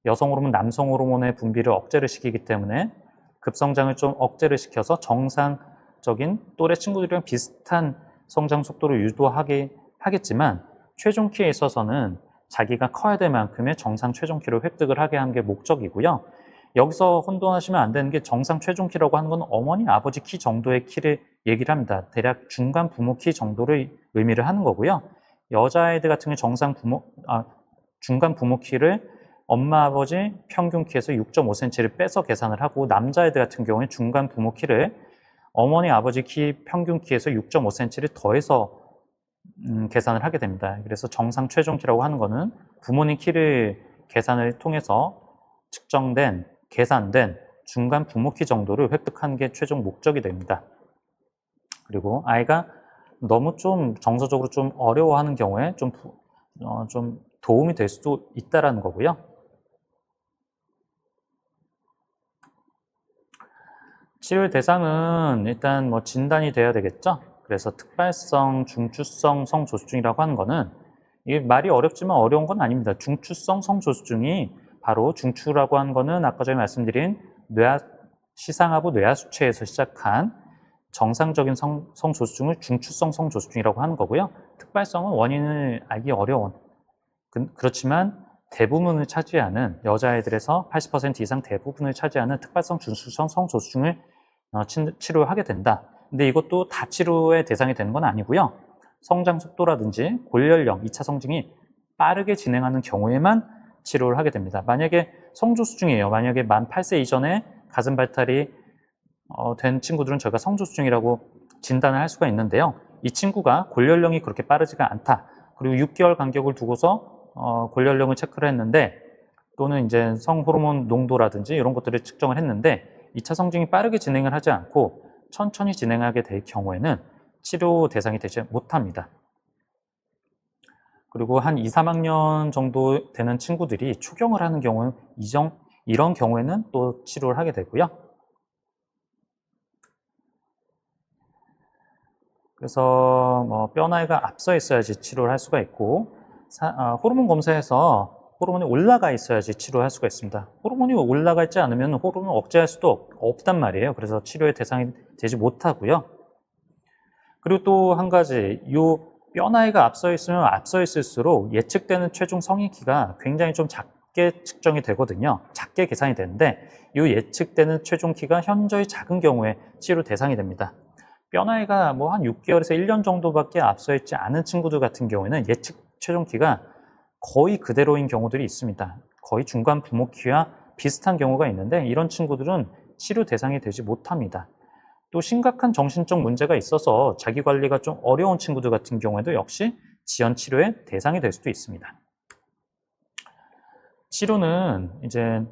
여성 호르몬, 남성 호르몬의 분비를 억제를 시키기 때문에 급성장을 좀 억제를 시켜서 정상적인 또래 친구들이랑 비슷한 성장 속도를 하겠지만 최종 키에 있어서는 자기가 커야 될 만큼의 정상 최종 키를 획득을 하게 하는 게 목적이고요. 여기서 혼돈하시면 안 되는 게 정상 체중 키라고 하는 건 어머니, 아버지 키 정도의 키를 얘기를 합니다. 대략 중간 부모 키 정도를 의미를 하는 거고요. 여자아이들 같은 경우 중간 부모 키를 엄마, 아버지 평균 키에서 6.5cm를 빼서 계산을 하고, 남자애들 같은 경우에 중간 부모 키를 어머니, 아버지 키 평균 키에서 6.5cm를 더해서 계산을 하게 됩니다. 그래서 정상 최종 키라고 하는 거는 부모님 키를 계산을 통해서 측정된, 계산된 중간 부모 키 정도를 획득하는 게 최종 목적이 됩니다. 그리고 아이가 너무 좀 정서적으로 좀 어려워하는 경우에 좀 도움이 될 수도 있다라는 거고요. 치료 대상은 일단 뭐 진단이 돼야 되겠죠. 그래서 특발성 중추성 성조숙증이라고 하는 거는, 이게 말이 어렵지만 어려운 건 아닙니다. 중추성 성조숙증이 바로, 중추라고 하는 거는 아까 전에 말씀드린 시상하부 뇌하수체에서 시작한 정상적인 성조숙증을 중추성 성조숙증이라고 하는 거고요. 특발성은 원인을 알기 어려운, 그렇지만 대부분을 차지하는, 여자애들에서 80% 이상 대부분을 차지하는 특발성 중추성 성조숙증을 치료하게 된다. 근데 이것도 다 치료의 대상이 되는 건 아니고요. 성장 속도라든지 골연령, 2차 성징이 빠르게 진행하는 경우에만 치료를 하게 됩니다. 만약에 성조숙증이에요. 만약에 만 8세 이전에 가슴 발달이 된 친구들은 저희가 성조숙증이라고 진단을 할 수가 있는데요. 이 친구가 골연령이 그렇게 빠르지가 않다. 그리고 6개월 간격을 두고서 골연령을 체크를 했는데, 또는 이제 성호르몬 농도라든지 이런 것들을 측정을 했는데 2차 성징이 빠르게 진행을 하지 않고 천천히 진행하게 될 경우에는 치료 대상이 되지 못합니다. 그리고 한 2, 3학년 정도 되는 친구들이 초경을 하는 경우는 이런 경우에는 또 치료를 하게 되고요. 그래서 뭐 뼈 나이가 앞서 있어야지 치료를 할 수가 있고, 호르몬 검사에서 호르몬이 올라가 있어야지 치료할 수가 있습니다. 호르몬이 올라가 있지 않으면 호르몬을 억제할 수도 없단 말이에요. 그래서 치료의 대상이 되지 못하고요. 그리고 또 한 가지, 뼈 나이가 앞서 있으면 앞서 있을수록 예측되는 최종 성인키가 굉장히 좀 작게 측정이 되거든요. 작게 계산이 되는데, 이 예측되는 최종 키가 현저히 작은 경우에 치료 대상이 됩니다. 뼈 나이가 뭐 한 6개월에서 1년 정도밖에 앞서 있지 않은 친구들 같은 경우에는 예측 최종 키가 거의 그대로인 경우들이 있습니다. 거의 중간 부모 키와 비슷한 경우가 있는데, 이런 친구들은 치료 대상이 되지 못합니다. 또 심각한 정신적 문제가 있어서 자기 관리가 좀 어려운 친구들 같은 경우에도 역시 지연 치료의 대상이 될 수도 있습니다. 치료는 이제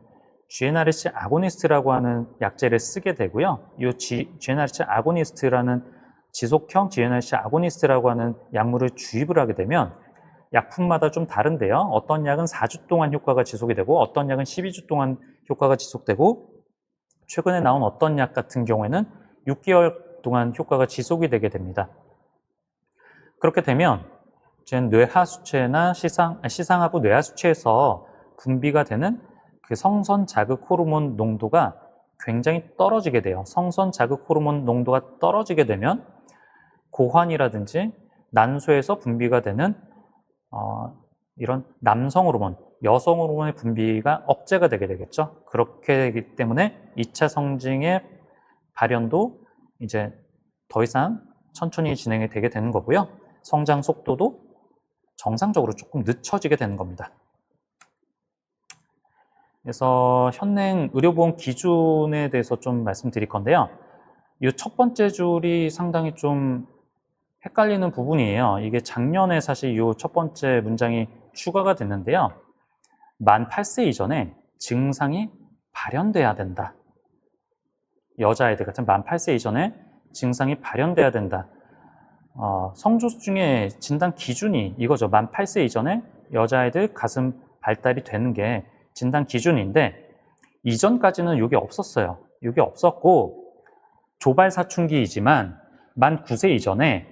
GnRH 아고니스트라고 하는 약제를 쓰게 되고요. 이 GnRH 아고니스트라는 지속형 GnRH 아고니스트라고 하는 약물을 주입을 하게 되면 약품마다 좀 다른데요. 어떤 약은 4주 동안 효과가 지속이 되고, 어떤 약은 12주 동안 효과가 지속되고, 최근에 나온 어떤 약 같은 경우에는 6개월 동안 효과가 지속이 되게 됩니다. 그렇게 되면 뇌하수체나 시상하부 뇌하수체에서 분비가 되는 그 성선 자극 호르몬 농도가 굉장히 떨어지게 돼요. 성선 자극 호르몬 농도가 떨어지게 되면 고환이라든지 난소에서 분비가 되는 이런 남성 호르몬, 여성 호르몬의 분비가 억제가 되게 되겠죠. 그렇게 되기 때문에 2차 성징의 발현도 이제 더 이상 천천히 진행이 되게 되는 거고요. 성장 속도도 정상적으로 조금 늦춰지게 되는 겁니다. 그래서 현행 의료보험 기준에 대해서 좀 말씀드릴 건데요. 이 첫 번째 줄이 상당히 좀 헷갈리는 부분이에요. 이게 작년에 사실 이 첫 번째 문장이 추가가 됐는데요. 만 8세 이전에 증상이 발현돼야 된다. 여자아이들 같은 만 8세 이전에 증상이 발현돼야 된다. 성조숙증의 진단 기준이 이거죠. 만 8세 이전에 여자아이들 가슴 발달이 되는 게 진단 기준인데, 이전까지는 이게 없었어요. 이게 없었고, 조발 사춘기이지만 만 9세 이전에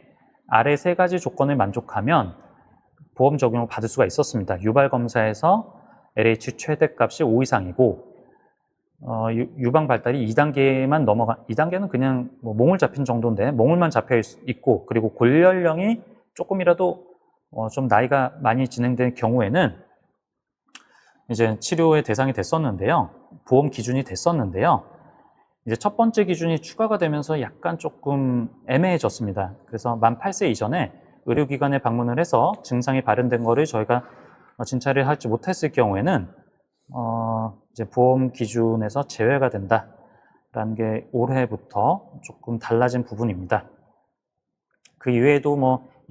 아래 세 가지 조건을 만족하면 보험 적용을 받을 수가 있었습니다. 유발 검사에서 LH 최대값이 5 이상이고, 유방 발달이 2단계만 2단계는 그냥 뭐 몽울 잡힌 정도인데, 몽울만 잡혀 있고, 그리고 골연령이 조금이라도 좀 나이가 많이 진행된 경우에는 이제 치료의 대상이 됐었는데요. 보험 기준이 됐었는데요. 이제 첫 번째 기준이 추가가 되면서 약간 조금 애매해졌습니다. 그래서 만 8세 이전에 의료기관에 방문을 해서 증상이 발현된 거를 저희가 진찰을 하지 못했을 경우에는 이제 보험 기준에서 제외가 된다라는 게 올해부터 조금 달라진 부분입니다. 그 이외에도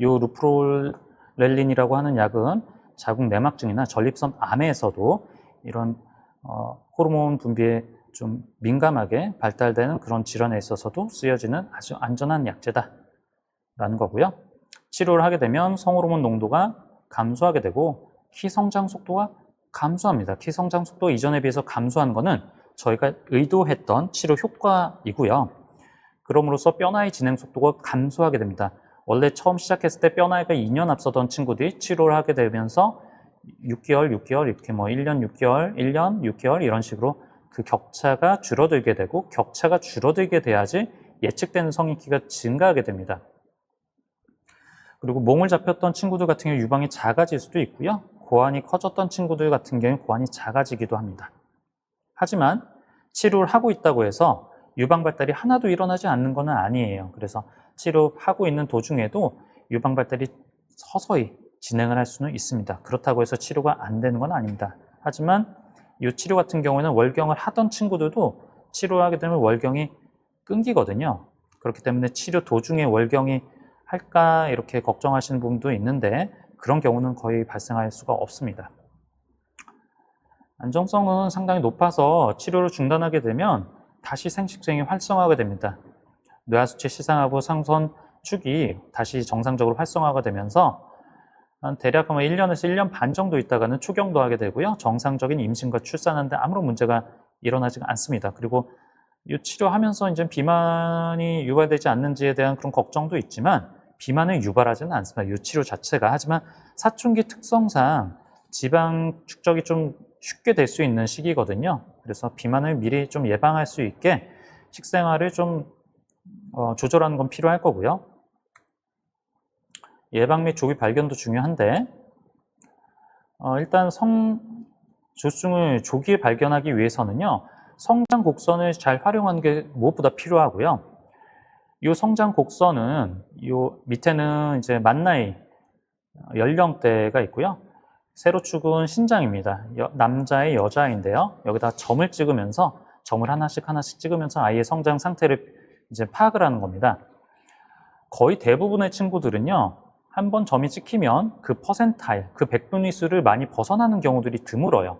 요 루프롤렐린이라고 하는 약은 자궁 내막증이나 전립선 암에서도 이런 호르몬 분비에 좀 민감하게 발달되는 그런 질환에 있어서도 쓰여지는 아주 안전한 약제다라는 거고요. 치료를 하게 되면 성호르몬 농도가 감소하게 되고 키 성장 속도가 감소합니다. 키 성장 속도 이전에 비해서 감소한 거는 저희가 의도했던 치료 효과이고요. 그럼으로써 뼈나이 진행 속도가 감소하게 됩니다. 원래 처음 시작했을 때 뼈나이가 2년 앞서던 친구들이 치료를 하게 되면서 6개월 이렇게 1년 6개월, 1년 6개월 이런 식으로 그 격차가 줄어들게 되고, 격차가 줄어들게 돼야지 예측되는 성인기가 증가하게 됩니다. 그리고 몽을 잡혔던 친구들 같은 경우 유방이 작아질 수도 있고요. 고환이 커졌던 친구들 같은 경우 고환이 작아지기도 합니다. 하지만 치료를 하고 있다고 해서 유방 발달이 하나도 일어나지 않는 것은 아니에요. 그래서 치료하고 있는 도중에도 유방 발달이 서서히 진행을 할 수는 있습니다. 그렇다고 해서 치료가 안 되는 건 아닙니다. 하지만 이 치료 같은 경우에는 월경을 하던 친구들도 치료하게 되면 월경이 끊기거든요. 그렇기 때문에 치료 도중에 월경이 할까 이렇게 걱정하시는 분도 있는데 그런 경우는 거의 발생할 수가 없습니다. 안정성은 상당히 높아서 치료를 중단하게 되면 다시 생식성이 활성화가 됩니다. 뇌하수체 시상하부 상선 축이 다시 정상적으로 활성화가 되면서 대략 1년에서 1년 반 정도 있다가는 초경도 하게 되고요. 정상적인 임신과 출산하는데 아무런 문제가 일어나지 않습니다. 그리고 이 치료하면서 이제 비만이 유발되지 않는지에 대한 그런 걱정도 있지만 비만을 유발하지는 않습니다. 이 치료 자체가. 하지만 사춘기 특성상 지방 축적이 좀 쉽게 될 수 있는 시기거든요. 그래서 비만을 미리 좀 예방할 수 있게 식생활을 좀 조절하는 건 필요할 거고요. 예방 및 조기 발견도 중요한데 일단 성조증을 조기에 발견하기 위해서는요. 성장 곡선을 잘 활용하는 게 무엇보다 필요하고요. 이 성장 곡선은 요 밑에는 이제 만나이 연령대가 있고요. 세로축은 신장입니다. 남자의 여자인데요. 여기다 점을 찍으면서 점을 하나씩 찍으면서 아이의 성장 상태를 이제 파악을 하는 겁니다. 거의 대부분의 친구들은요. 한번 점이 찍히면 그 퍼센타일, 그 백분위수를 많이 벗어나는 경우들이 드물어요.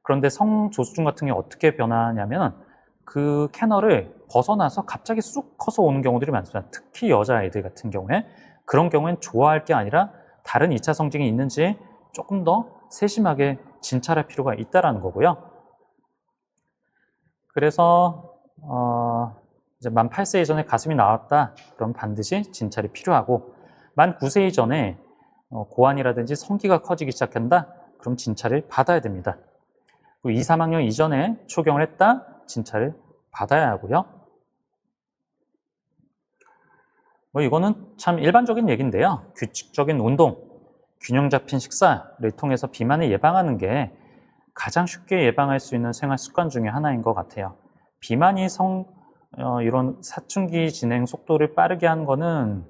그런데 성조증 같은 게 어떻게 변하냐면 그 캐널을 벗어나서 갑자기 쑥 커서 오는 경우들이 많습니다. 특히 여자아이들 같은 경우에 그런 경우엔 좋아할 게 아니라 다른 2차 성징이 있는지 조금 더 세심하게 진찰할 필요가 있다는 거고요. 그래서 이제 만 8세 이전에 가슴이 나왔다 그럼 반드시 진찰이 필요하고 만 9세 이전에 고환이라든지 성기가 커지기 시작한다 그럼 진찰을 받아야 됩니다. 그리고 2, 3학년 이전에 초경을 했다 진찰을 받아야 하고요. 이거는 참 일반적인 얘기인데요. 규칙적인 운동, 균형 잡힌 식사를 통해서 비만을 예방하는 게 가장 쉽게 예방할 수 있는 생활 습관 중에 하나인 것 같아요. 비만이 이런 사춘기 진행 속도를 빠르게 하는 거는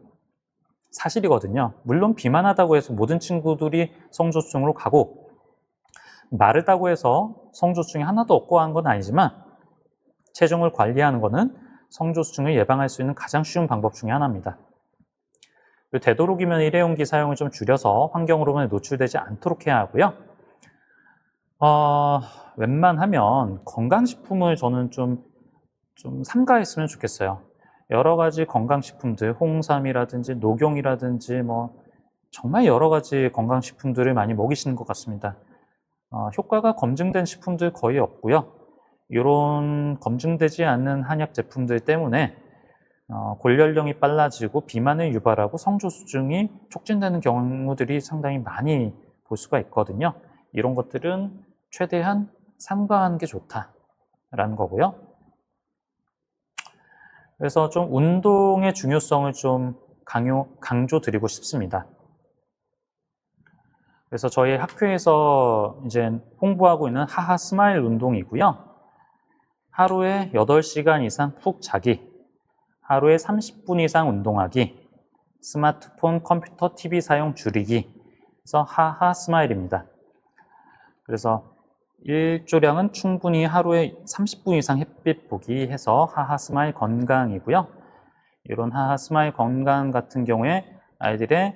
사실이거든요. 물론 비만하다고 해서 모든 친구들이 성조증으로 가고 마르다고 해서 성조증이 하나도 없고 한 건 아니지만 체중을 관리하는 거는 성조증을 예방할 수 있는 가장 쉬운 방법 중에 하나입니다. 되도록이면 일회용기 사용을 좀 줄여서 환경호르몬에 노출되지 않도록 해야 하고요. 웬만하면 건강식품을 저는 좀 삼가했으면 좋겠어요. 여러 가지 건강식품들, 홍삼이라든지 녹용이라든지 정말 여러 가지 건강식품들을 많이 먹이시는 것 같습니다. 효과가 검증된 식품들 거의 없고요. 이런 검증되지 않는 한약 제품들 때문에 골연령이 빨라지고 비만을 유발하고 성조증이 촉진되는 경우들이 상당히 많이 볼 수가 있거든요. 이런 것들은 최대한 삼가하는 게 좋다라는 거고요. 그래서 좀 운동의 중요성을 좀 강조드리고 싶습니다. 그래서 저희 학교에서 이제 홍보하고 있는 하하 스마일 운동이고요. 하루에 8시간 이상 푹 자기, 하루에 30분 이상 운동하기, 스마트폰, 컴퓨터, TV 사용 줄이기. 그래서 하하 스마일입니다. 그래서 일조량은 충분히 하루에 30분 이상 햇빛 보기 해서 하하 스마일 건강이고요. 이런 하하 스마일 건강 같은 경우에 아이들의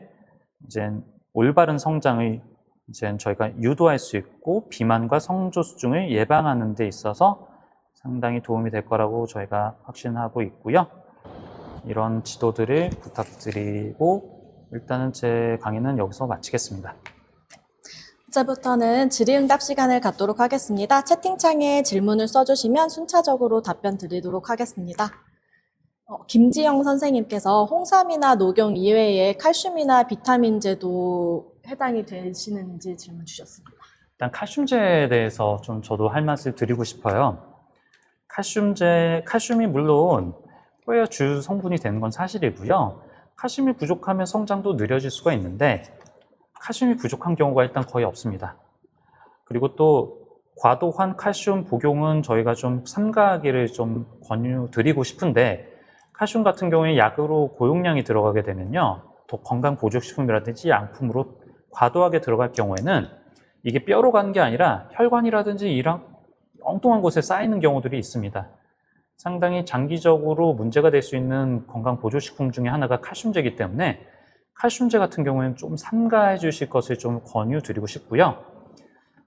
이제 올바른 성장을 이제 저희가 유도할 수 있고 비만과 성조수증을 예방하는 데 있어서 상당히 도움이 될 거라고 저희가 확신하고 있고요. 이런 지도들을 부탁드리고 일단은 제 강의는 여기서 마치겠습니다. 이제부터는 질의응답 시간을 갖도록 하겠습니다. 채팅창에 질문을 써주시면 순차적으로 답변 드리도록 하겠습니다. 김지영 선생님께서 홍삼이나 녹용 이외에 칼슘이나 비타민제도 해당이 되시는지 질문 주셨습니다. 일단 칼슘제에 대해서 좀 저도 할 말을 드리고 싶어요. 칼슘이 물론 뼈의 주 성분이 되는 건 사실이고요. 칼슘이 부족하면 성장도 느려질 수가 있는데 칼슘이 부족한 경우가 일단 거의 없습니다. 그리고 또 과도한 칼슘 복용은 저희가 좀 삼가하기를 좀 권유드리고 싶은데 칼슘 같은 경우에 약으로 고용량이 들어가게 되면요. 더 건강 보조식품이라든지 약품으로 과도하게 들어갈 경우에는 이게 뼈로 가는 게 아니라 혈관이라든지 이런 엉뚱한 곳에 쌓이는 경우들이 있습니다. 상당히 장기적으로 문제가 될 수 있는 건강 보조식품 중에 하나가 칼슘제이기 때문에 칼슘제 같은 경우에는 좀 삼가해 주실 것을 좀 권유드리고 싶고요.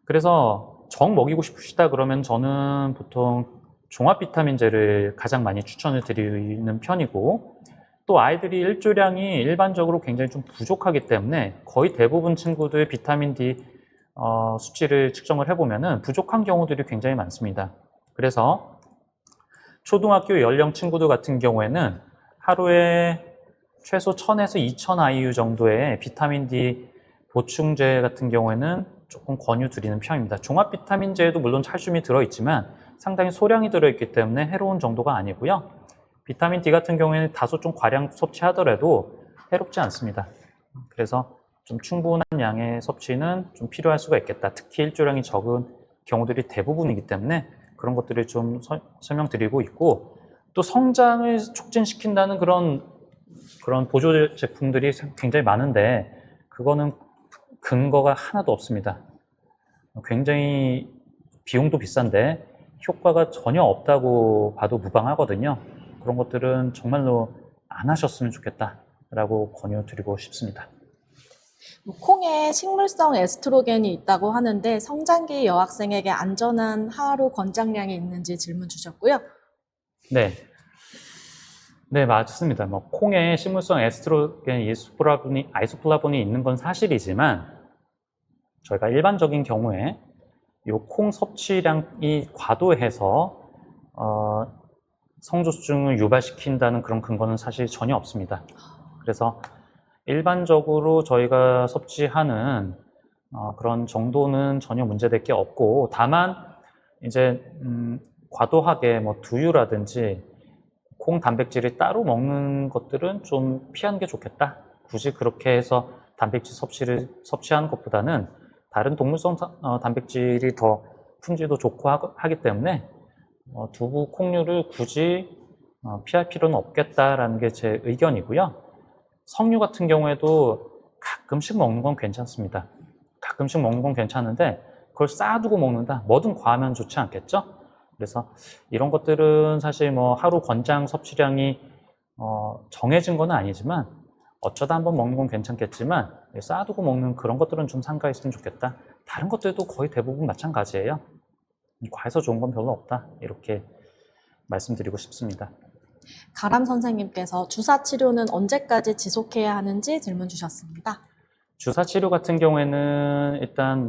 그래서 정 먹이고 싶으시다 그러면 저는 보통 종합 비타민제를 가장 많이 추천을 드리는 편이고 또 아이들이 일조량이 일반적으로 굉장히 좀 부족하기 때문에 거의 대부분 친구들 비타민 D 수치를 측정을 해보면은 부족한 경우들이 굉장히 많습니다. 그래서 초등학교 연령 친구들 같은 경우에는 하루에 최소 1000에서 2000 IU 정도의 비타민 D 보충제 같은 경우에는 조금 권유드리는 편입니다. 종합 비타민제에도 물론 칼슘이 들어있지만 상당히 소량이 들어있기 때문에 해로운 정도가 아니고요. 비타민 D 같은 경우에는 다소 좀 과량 섭취하더라도 해롭지 않습니다. 그래서 좀 충분한 양의 섭취는 좀 필요할 수가 있겠다. 특히 일조량이 적은 경우들이 대부분이기 때문에 그런 것들을 좀 설명드리고 있고 또 성장을 촉진시킨다는 그런 보조 제품들이 굉장히 많은데 그거는 근거가 하나도 없습니다. 굉장히 비용도 비싼데 효과가 전혀 없다고 봐도 무방하거든요. 그런 것들은 정말로 안 하셨으면 좋겠다라고 권유드리고 싶습니다. 콩에 식물성 에스트로겐이 있다고 하는데 성장기 여학생에게 안전한 하루 권장량이 있는지 질문 주셨고요. 네, 맞습니다. 콩에 식물성 에스트로겐, 아이소플라본이 있는 건 사실이지만 저희가 일반적인 경우에 이 콩 섭취량이 과도해서 성조수증을 유발시킨다는 그런 근거는 사실 전혀 없습니다. 그래서 일반적으로 저희가 섭취하는 그런 정도는 전혀 문제될 게 없고 다만 이제 과도하게 두유라든지 콩 단백질을 따로 먹는 것들은 좀 피하는 게 좋겠다. 굳이 그렇게 해서 단백질 섭취를 섭취하는 것보다는 다른 동물성 단백질이 더 품질도 좋고 하기 때문에 두부, 콩류를 굳이 피할 필요는 없겠다라는 게 제 의견이고요. 석류 같은 경우에도 가끔씩 먹는 건 괜찮습니다. 가끔씩 먹는 건 괜찮은데 그걸 쌓아두고 먹는다? 뭐든 과하면 좋지 않겠죠? 그래서 이런 것들은 사실 하루 권장 섭취량이 정해진 건 아니지만 어쩌다 한번 먹는 건 괜찮겠지만 쌓아두고 먹는 그런 것들은 좀 삼가했으면 좋겠다. 다른 것들도 거의 대부분 마찬가지예요. 과해서 좋은 건 별로 없다. 이렇게 말씀드리고 싶습니다. 가람 선생님께서 주사 치료는 언제까지 지속해야 하는지 질문 주셨습니다. 주사 치료 같은 경우에는 일단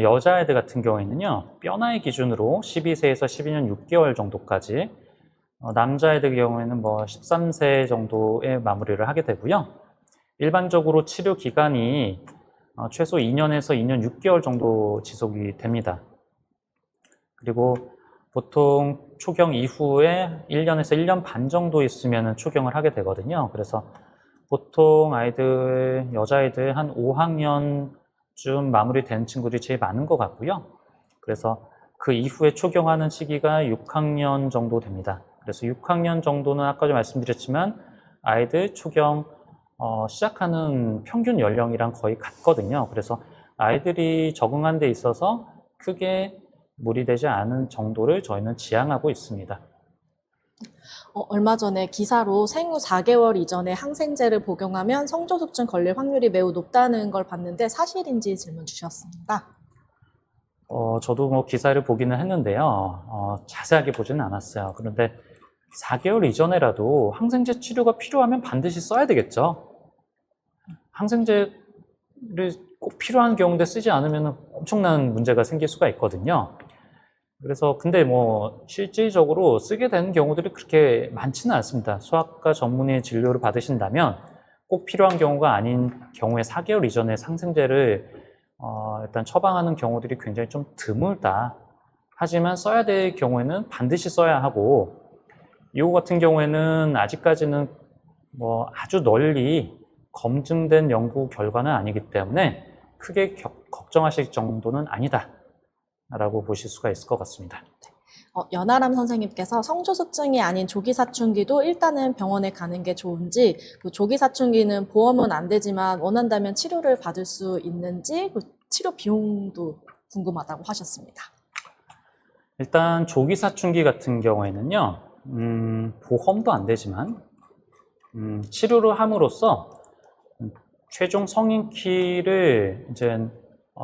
여자애들 같은 경우에는요, 뼈 나이 기준으로 12세에서 12년 6개월 정도까지, 남자애들 경우에는 13세 정도에 마무리를 하게 되고요. 일반적으로 치료 기간이 최소 2년에서 2년 6개월 정도 지속이 됩니다. 그리고 보통 초경 이후에 1년에서 1년 반 정도 있으면 초경을 하게 되거든요. 그래서 보통 여자아이들 한 5학년 쯤 마무리되는 친구들이 제일 많은 것 같고요. 그래서 그 이후에 초경하는 시기가 6학년 정도 됩니다. 그래서 6학년 정도는 아까도 말씀드렸지만 아이들 초경 시작하는 평균 연령이랑 거의 같거든요. 그래서 아이들이 적응하는 데 있어서 크게 무리되지 않은 정도를 저희는 지향하고 있습니다. 얼마 전에 기사로 생후 4개월 이전에 항생제를 복용하면 성조숙증 걸릴 확률이 매우 높다는 걸 봤는데 사실인지 질문 주셨습니다. 저도 뭐 기사를 보기는 했는데요. 자세하게 보지는 않았어요. 그런데 4개월 이전에라도 항생제 치료가 필요하면 반드시 써야 되겠죠. 항생제를 꼭 필요한 경우인데 쓰지 않으면 엄청난 문제가 생길 수가 있거든요. 그래서 근데 뭐 실질적으로 쓰게 되는 경우들이 그렇게 많지는 않습니다. 소아과 전문의 진료를 받으신다면 꼭 필요한 경우가 아닌 경우에 4개월 이전에 항생제를 일단 처방하는 경우들이 굉장히 좀 드물다. 하지만 써야 될 경우에는 반드시 써야 하고, 이거 같은 경우에는 아직까지는 뭐 아주 널리 검증된 연구 결과는 아니기 때문에 크게 걱정하실 정도는 아니다 라고 보실 수가 있을 것 같습니다. 연아람 선생님께서 성조숙증이 아닌 조기사춘기도 일단은 병원에 가는 게 좋은지, 그 조기사춘기는 보험은 안 되지만 원한다면 치료를 받을 수 있는지, 그 치료 비용도 궁금하다고 하셨습니다. 일단 조기사춘기 같은 경우에는요, 보험도 안 되지만 치료를 함으로써 최종 성인 키를 이제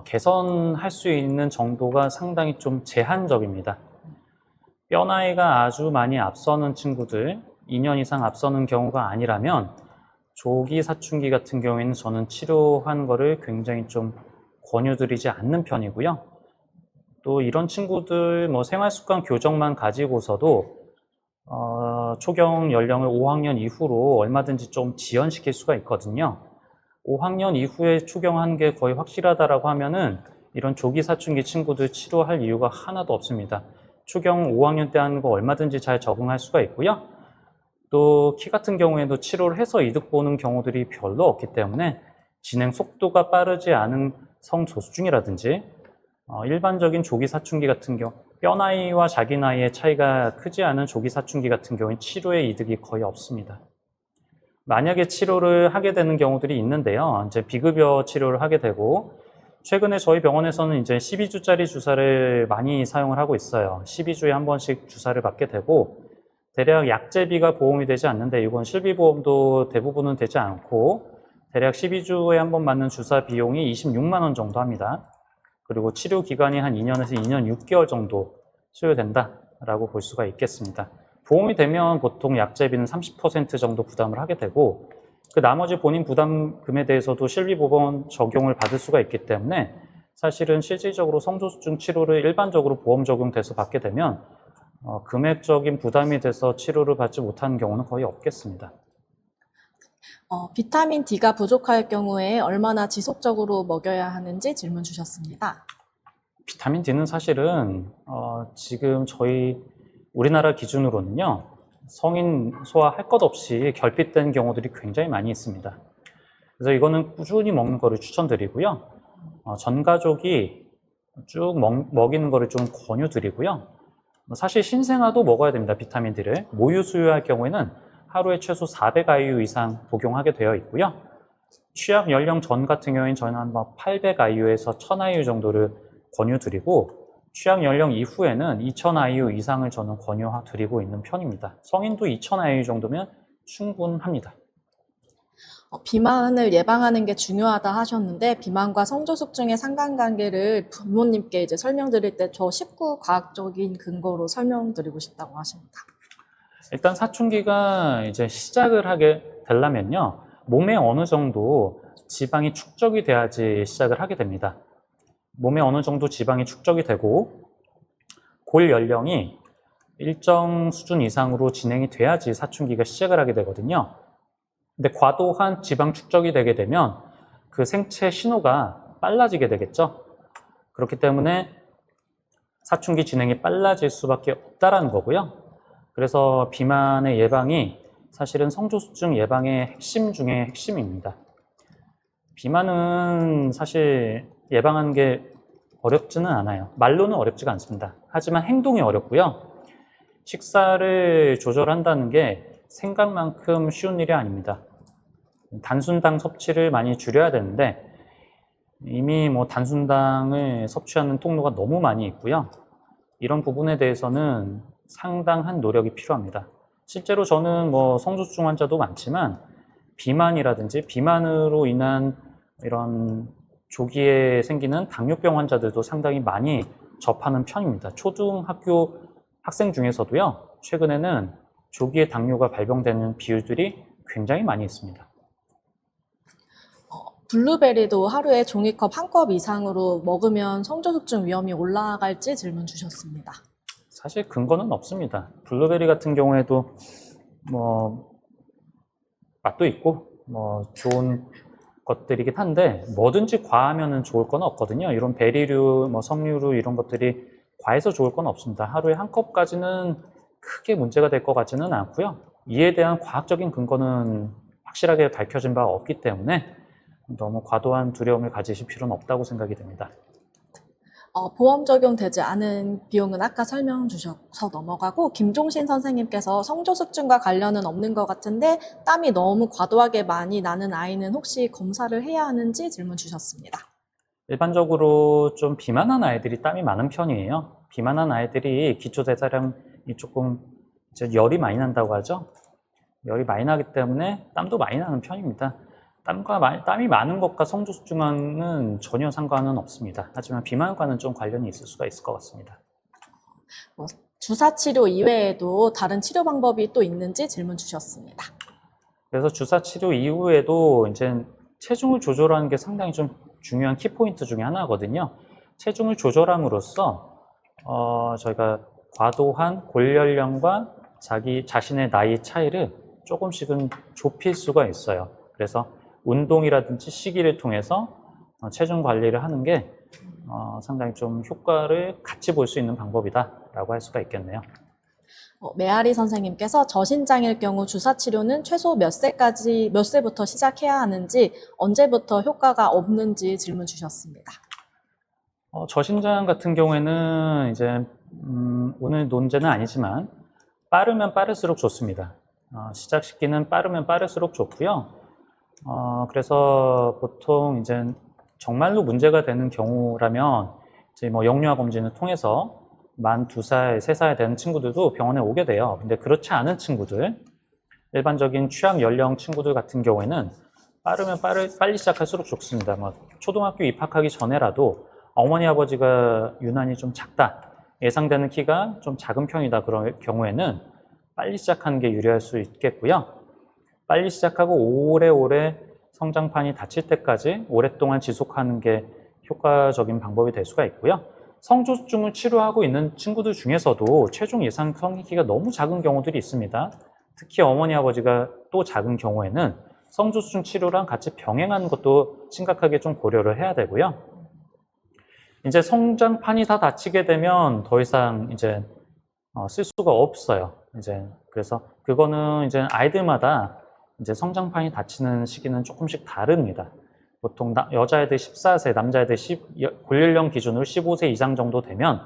개선할 수 있는 정도가 상당히 좀 제한적입니다. 뼈 나이가 아주 많이 앞서는 친구들, 2년 이상 앞서는 경우가 아니라면 조기 사춘기 같은 경우에는 저는 치료한 거를 굉장히 좀 권유드리지 않는 편이고요. 또 이런 친구들 뭐 생활습관 교정만 가지고서도 초경 연령을 5학년 이후로 얼마든지 좀 지연시킬 수가 있거든요. 5학년 이후에 초경한 게 거의 확실하다라고 하면은 이런 조기 사춘기 친구들 치료할 이유가 하나도 없습니다. 초경 5학년 때 하는 거 얼마든지 잘 적응할 수가 있고요. 또 키 같은 경우에도 치료를 해서 이득 보는 경우들이 별로 없기 때문에 진행 속도가 빠르지 않은 성조숙증이라든지 일반적인 조기 사춘기 같은 경우 뼈 나이와 자기 나이의 차이가 크지 않은 조기 사춘기 같은 경우에 치료의 이득이 거의 없습니다. 만약에 치료를 하게 되는 경우들이 있는데요. 이제 비급여 치료를 하게 되고, 최근에 저희 병원에서는 이제 12주짜리 주사를 많이 사용을 하고 있어요. 12주에 한 번씩 주사를 받게 되고, 대략 약제비가 보험이 되지 않는데, 이건 실비보험도 대부분은 되지 않고, 대략 12주에 한 번 맞는 주사 비용이 26만 원 정도 합니다. 그리고 치료 기간이 한 2년에서 2년 6개월 정도 소요된다라고 볼 수가 있겠습니다. 보험이 되면 보통 약제비는 30% 정도 부담을 하게 되고, 그 나머지 본인 부담금에 대해서도 실비보험 적용을 받을 수가 있기 때문에 사실은 실질적으로 성조숙증 치료를 일반적으로 보험 적용돼서 받게 되면 금액적인 부담이 돼서 치료를 받지 못하는 경우는 거의 없겠습니다. 비타민 D가 부족할 경우에 얼마나 지속적으로 먹여야 하는지 질문 주셨습니다. 비타민 D는 사실은 지금 저희 우리나라 기준으로는요, 성인 소화할 것 없이 결핍된 경우들이 굉장히 많이 있습니다. 그래서 이거는 꾸준히 먹는 거를 추천드리고요. 전 가족이 쭉 먹이는 거를 좀 권유드리고요. 사실 신생아도 먹어야 됩니다. 비타민 D를. 모유 수유할 경우에는 하루에 최소 400IU 이상 복용하게 되어 있고요. 취약 연령 전 같은 경우에는 저희는 한 800IU에서 1000IU 정도를 권유드리고, 취약 연령 이후에는 2000IU 이상을 저는 권유드리고 있는 편입니다. 성인도 2000IU 정도면 충분합니다. 비만을 예방하는 게 중요하다 하셨는데, 비만과 성조숙증의 상관관계를 부모님께 이제 설명드릴 때 저 쉽고 과학적인 근거로 설명드리고 싶다고 하십니다. 일단 사춘기가 이제 시작을 하게 되려면요, 몸에 어느 정도 지방이 축적이 돼야지 시작을 하게 됩니다. 몸에 어느 정도 지방이 축적이 되고 골 연령이 일정 수준 이상으로 진행이 돼야지 사춘기가 시작을 하게 되거든요. 근데 과도한 지방 축적이 되게 되면 그 생체 신호가 빨라지게 되겠죠. 그렇기 때문에 사춘기 진행이 빨라질 수밖에 없다라는 거고요. 그래서 비만의 예방이 사실은 성조숙증 예방의 핵심 중에 핵심입니다. 비만은 사실 예방하는 게 어렵지는 않아요. 말로는 어렵지가 않습니다. 하지만 행동이 어렵고요. 식사를 조절한다는 게 생각만큼 쉬운 일이 아닙니다. 단순당 섭취를 많이 줄여야 되는데 이미 뭐 단순당을 섭취하는 통로가 너무 많이 있고요. 이런 부분에 대해서는 상당한 노력이 필요합니다. 실제로 저는 뭐 성조증 환자도 많지만 비만이라든지 비만으로 인한 이런 조기에 생기는 당뇨병 환자들도 상당히 많이 접하는 편입니다. 초등학교 학생 중에서도요, 최근에는 조기에 당뇨가 발병되는 비율들이 굉장히 많이 있습니다. 블루베리도 하루에 종이컵 한 컵 이상으로 먹으면 성조숙증 위험이 올라갈지 질문 주셨습니다. 사실 근거는 없습니다. 블루베리 같은 경우에도 뭐 맛도 있고 뭐 좋은 것들이긴 한데 뭐든지 과하면은 좋을 건 없거든요. 이런 베리류, 뭐 석류류 이런 것들이 과해서 좋을 건 없습니다. 하루에 한 컵까지는 크게 문제가 될 것 같지는 않고요. 이에 대한 과학적인 근거는 확실하게 밝혀진 바가 없기 때문에 너무 과도한 두려움을 가지실 필요는 없다고 생각이 됩니다. 보험 적용되지 않은 비용은 아까 설명 주셔서 넘어가고 김종신 선생님께서 성조숙증과 관련은 없는 것 같은데 땀이 너무 과도하게 많이 나는 아이는 혹시 검사를 해야 하는지 질문 주셨습니다. 일반적으로 좀 비만한 아이들이 땀이 많은 편이에요. 비만한 아이들이 기초대사량이 조금 이제 열이 많이 난다고 하죠. 열이 많이 나기 때문에 땀도 많이 나는 편입니다. 땀이 많은 것과 성조숙증과는 전혀 상관은 없습니다. 하지만 비만과는 좀 관련이 있을 수가 있을 것 같습니다. 주사 치료 이외에도 다른 치료 방법이 또 있는지 질문 주셨습니다. 그래서 주사 치료 이후에도 이제 체중을 조절하는 게 상당히 좀 중요한 키포인트 중에 하나거든요. 체중을 조절함으로써 저희가 과도한 골연령과 자신의 나이 차이를 조금씩은 좁힐 수가 있어요. 그래서 운동이라든지 식이를 통해서 체중 관리를 하는 게 상당히 좀 효과를 같이 볼 수 있는 방법이다라고 할 수가 있겠네요. 메아리 선생님께서 저신장일 경우 주사 치료는 최소 몇 세부터 시작해야 하는지, 언제부터 효과가 없는지 질문 주셨습니다. 저신장 같은 경우에는 이제 오늘 논제는 아니지만 빠르면 빠를수록 좋습니다. 시작 시기는 빠르면 빠를수록 좋고요. 그래서 보통 이제 정말로 문제가 되는 경우라면 이제 뭐 영유아 검진을 통해서 만 2살, 3살 되는 친구들도 병원에 오게 돼요. 근데 그렇지 않은 친구들, 일반적인 취약 연령 친구들 같은 경우에는 빠르면 빨리 시작할수록 좋습니다. 뭐 초등학교 입학하기 전에라도 어머니 아버지가 유난히 좀 작다, 예상되는 키가 좀 작은 편이다 그런 경우에는 빨리 시작하는 게 유리할 수 있겠고요. 빨리 시작하고 오래오래 성장판이 닫힐 때까지 오랫동안 지속하는 게 효과적인 방법이 될 수가 있고요. 성조숙증을 치료하고 있는 친구들 중에서도 최종 예상 성인기가 너무 작은 경우들이 있습니다. 특히 어머니 아버지가 또 작은 경우에는 성조숙증 치료랑 같이 병행하는 것도 심각하게 좀 고려를 해야 되고요. 이제 성장판이 다 닫히게 되면 더 이상 이제 쓸 수가 없어요. 이제 그래서 그거는 이제 아이들마다 이제 성장판이 닫히는 시기는 조금씩 다릅니다. 보통 여자애들 14세, 남자애들 골연령 기준으로 15세 이상 정도 되면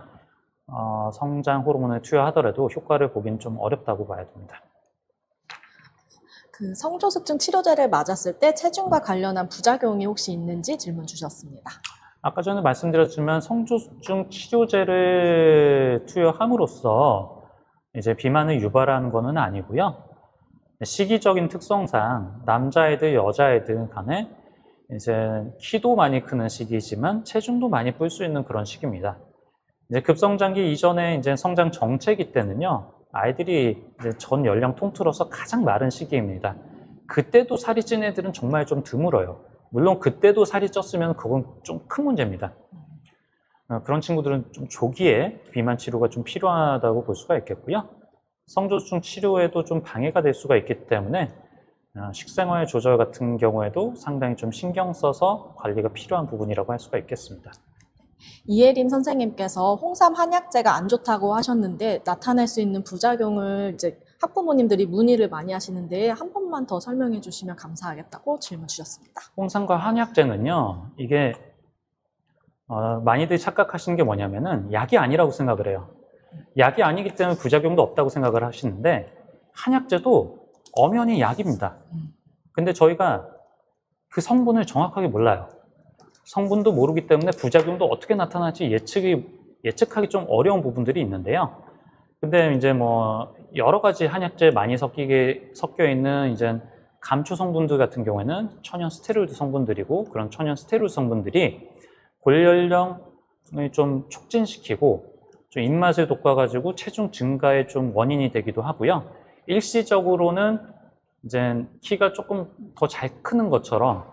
성장 호르몬을 투여하더라도 효과를 보기는 좀 어렵다고 봐야 됩니다. 그 성조숙증 치료제를 맞았을 때 체중과 관련한 부작용이 혹시 있는지 질문 주셨습니다. 아까 전에 말씀드렸지만 성조숙증 치료제를 투여함으로써 이제 비만을 유발하는 것은 아니고요. 시기적인 특성상 남자애들, 여자애들 간에 이제 키도 많이 크는 시기지만 체중도 많이 뿔 수 있는 그런 시기입니다. 이제 급성장기 이전에 이제 성장 정체기 때는요, 아이들이 이제 전 연령 통틀어서 가장 마른 시기입니다. 그때도 살이 찐 애들은 정말 좀 드물어요. 물론 그때도 살이 쪘으면 그건 좀 큰 문제입니다. 그런 친구들은 좀 조기에 비만 치료가 좀 필요하다고 볼 수가 있겠고요. 성조숙증 치료에도 좀 방해가 될 수가 있기 때문에 식생활 조절 같은 경우에도 상당히 좀 신경 써서 관리가 필요한 부분이라고 할 수가 있겠습니다. 이예림 선생님께서 홍삼 한약재가 안 좋다고 하셨는데 나타낼 수 있는 부작용을 이제 학부모님들이 문의를 많이 하시는데 한 번만 더 설명해 주시면 감사하겠다고 질문 주셨습니다. 홍삼과 한약재는요, 이게 많이들 착각하시는 게 뭐냐면은 약이 아니라고 생각을 해요. 약이 아니기 때문에 부작용도 없다고 생각을 하시는데 한약재도 엄연히 약입니다. 근데 저희가 그 성분을 정확하게 몰라요. 성분도 모르기 때문에 부작용도 어떻게 나타날지 예측하기 좀 어려운 부분들이 있는데요. 근데 이제 뭐 여러 가지 한약재 많이 섞여 있는 이제 감초 성분들 같은 경우에는 천연 스테로이드 성분들이고, 그런 천연 스테로이드 성분들이 골연령을 좀 촉진시키고 좀 입맛을 돋궈가지고 체중 증가의 좀 원인이 되기도 하고요. 일시적으로는 이제 키가 조금 더 잘 크는 것처럼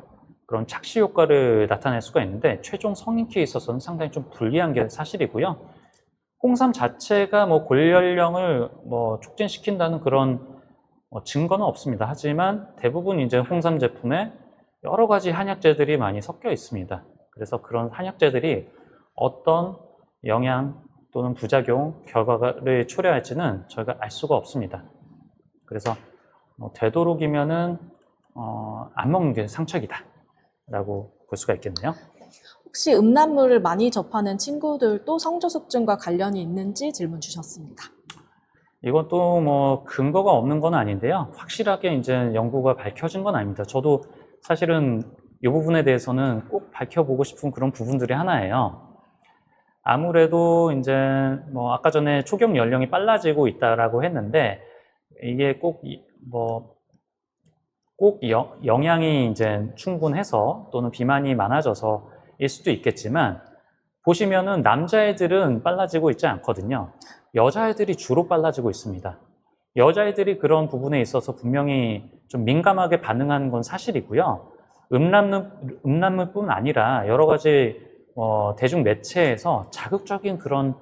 그런 착시 효과를 나타낼 수가 있는데, 최종 성인 키에 있어서는 상당히 좀 불리한 게 사실이고요. 홍삼 자체가 뭐 골연령을 뭐 촉진시킨다는 그런 증거는 없습니다. 하지만 대부분 이제 홍삼 제품에 여러 가지 한약재들이 많이 섞여 있습니다. 그래서 그런 한약재들이 어떤 영향 또는 부작용 결과를 초래할지는 저희가 알 수가 없습니다. 그래서 되도록이면은 안 먹는 게 상책이다 라고 볼 수가 있겠네요. 혹시 음란물을 많이 접하는 친구들도 성조숙증과 관련이 있는지 질문 주셨습니다. 이건 또 뭐 근거가 없는 건 아닌데요. 확실하게 이제 연구가 밝혀진 건 아닙니다. 저도 사실은 이 부분에 대해서는 꼭 밝혀보고 싶은 그런 부분들이 하나예요. 아무래도 이제 뭐 아까 전에 초경 연령이 빨라지고 있다라고 했는데, 이게 꼭 영양이 이제 충분해서 또는 비만이 많아져서일 수도 있겠지만, 보시면은 남자애들은 빨라지고 있지 않거든요. 여자애들이 주로 빨라지고 있습니다. 여자애들이 그런 부분에 있어서 분명히 좀 민감하게 반응하는 건 사실이고요. 음란물뿐 아니라 여러 가지 대중 매체에서 자극적인 그런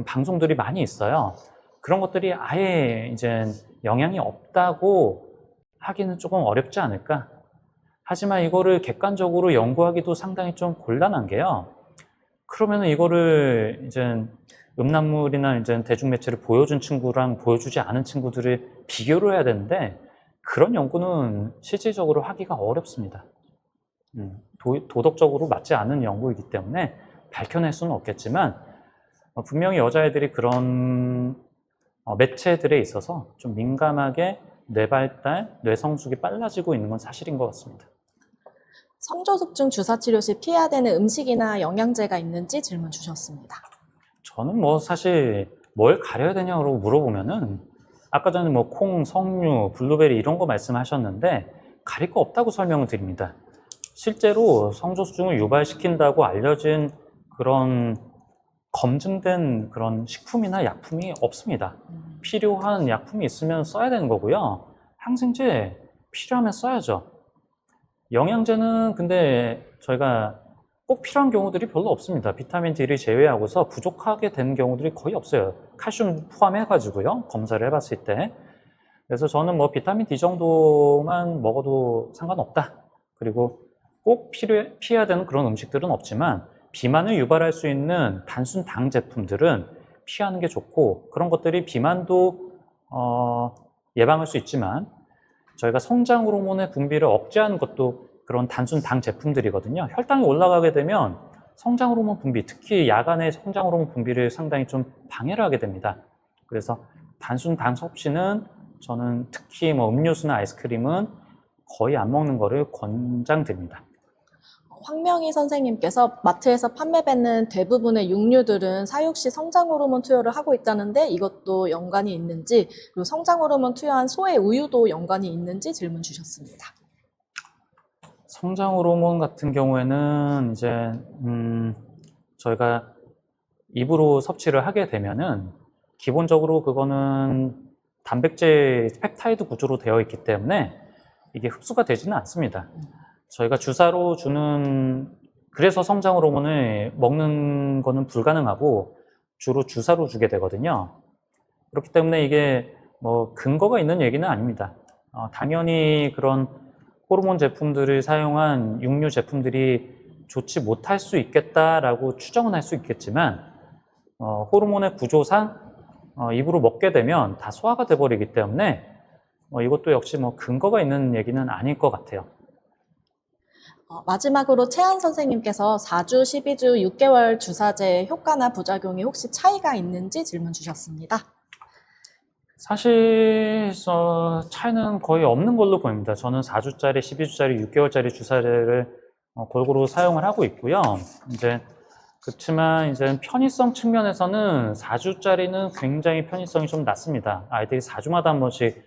방송들이 많이 있어요. 그런 것들이 아예 이제 영향이 없다고 하기는 조금 어렵지 않을까. 하지만 이거를 객관적으로 연구하기도 상당히 좀 곤란한 게요. 그러면 이거를 이제 음란물이나 이제 대중매체를 보여준 친구랑 보여주지 않은 친구들을 비교를 해야 되는데, 그런 연구는 실질적으로 하기가 어렵습니다. 도덕적으로 맞지 않은 연구이기 때문에 밝혀낼 수는 없겠지만, 분명히 여자애들이 그런 매체들에 있어서 좀 민감하게 뇌발달, 뇌성숙이 빨라지고 있는 건 사실인 것 같습니다. 성조숙증 주사 치료 시 피해야 되는 음식이나 영양제가 있는지 질문 주셨습니다. 저는 뭐 사실 뭘 가려야 되냐고 물어보면은, 아까 전에 뭐 콩, 석류, 블루베리 이런 거 말씀하셨는데 가릴 거 없다고 설명을 드립니다. 실제로 성조숙증을 유발시킨다고 알려진 그런 검증된 그런 식품이나 약품이 없습니다. 필요한 약품이 있으면 써야 되는 거고요. 항생제 필요하면 써야죠. 영양제는 근데 저희가 꼭 필요한 경우들이 별로 없습니다. 비타민 D를 제외하고서 부족하게 되는 경우들이 거의 없어요. 칼슘 포함해가지고요. 검사를 해봤을 때. 그래서 저는 뭐 비타민 D 정도만 먹어도 상관없다. 그리고 꼭 피해야 되는 그런 음식들은 없지만, 비만을 유발할 수 있는 단순 당 제품들은 피하는 게 좋고, 그런 것들이 비만도 예방할 수 있지만, 저희가 성장 호르몬의 분비를 억제하는 것도 그런 단순 당 제품들이거든요. 혈당이 올라가게 되면 성장 호르몬 분비, 특히 야간에 성장 호르몬 분비를 상당히 좀 방해를 하게 됩니다. 그래서 단순 당 섭취는 저는 특히 뭐 음료수나 아이스크림은 거의 안 먹는 거를 권장드립니다. 황명희 선생님께서 마트에서 판매되는 대부분의 육류들은 사육 시 성장 호르몬 투여를 하고 있다는데 이것도 연관이 있는지, 그리고 성장 호르몬 투여한 소의 우유도 연관이 있는지 질문 주셨습니다. 성장 호르몬 같은 경우에는 이제 저희가 입으로 섭취를 하게 되면은 기본적으로 그거는 단백질 펩타이드 구조로 되어 있기 때문에 이게 흡수가 되지는 않습니다. 저희가 주사로 주는, 그래서 성장 호르몬을 먹는 거는 불가능하고 주로 주사로 주게 되거든요. 그렇기 때문에 이게 뭐 근거가 있는 얘기는 아닙니다. 당연히 그런 호르몬 제품들을 사용한 육류 제품들이 좋지 못할 수 있겠다라고 추정은 할 수 있겠지만, 호르몬의 구조상 입으로 먹게 되면 다 소화가 돼버리기 때문에 이것도 역시 뭐 근거가 있는 얘기는 아닐 것 같아요. 마지막으로 최한 선생님께서 4주, 12주, 6개월 주사제의 효과나 부작용이 혹시 차이가 있는지 질문 주셨습니다. 사실 차이는 거의 없는 걸로 보입니다. 저는 4주짜리, 12주짜리, 6개월짜리 주사제를 골고루 사용을 하고 있고요. 그렇지만 이제 편의성 측면에서는 4주짜리는 굉장히 편의성이 좀 낮습니다. 아이들이 4주마다 한 번씩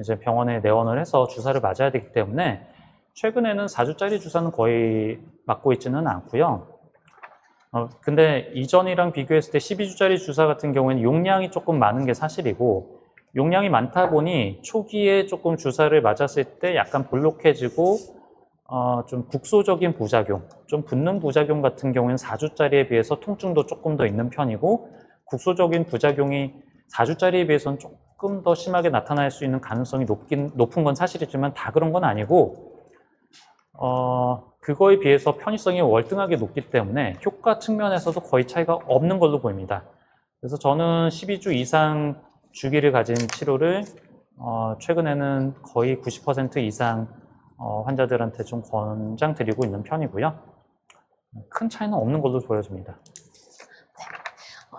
이제 병원에 내원을 해서 주사를 맞아야 되기 때문에 최근에는 4주짜리 주사는 거의 맞고 있지는 않고요. 근데 이전이랑 비교했을 때 12주짜리 주사 같은 경우에는 용량이 조금 많은 게 사실이고, 용량이 많다 보니 초기에 조금 주사를 맞았을 때 약간 볼록해지고 좀 국소적인 부작용, 좀 붓는 부작용 같은 경우에는 4주짜리에 비해서 통증도 조금 더 있는 편이고, 국소적인 부작용이 4주짜리에 비해서는 조금 더 심하게 나타날 수 있는 가능성이 높은 건 사실이지만 다 그런 건 아니고, 그거에 비해서 편의성이 월등하게 높기 때문에 효과 측면에서도 거의 차이가 없는 걸로 보입니다. 그래서 저는 12주 이상 주기를 가진 치료를 최근에는 거의 90% 이상 환자들한테 좀 권장드리고 있는 편이고요. 큰 차이는 없는 걸로 보여집니다.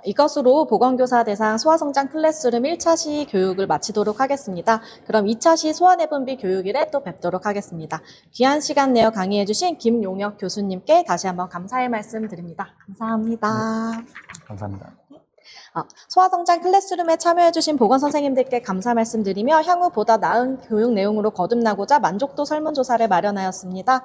이것으로 보건교사 대상 소아성장 클래스룸 1차시 교육을 마치도록 하겠습니다. 그럼 2차시 소아내분비 교육일에 또 뵙도록 하겠습니다. 귀한 시간 내어 강의해주신 김용혁 교수님께 다시 한번 감사의 말씀 드립니다. 감사합니다. 감사합니다. 소아성장 클래스룸에 참여해주신 보건선생님들께 감사 말씀드리며 향후 보다 나은 교육 내용으로 거듭나고자 만족도 설문조사를 마련하였습니다.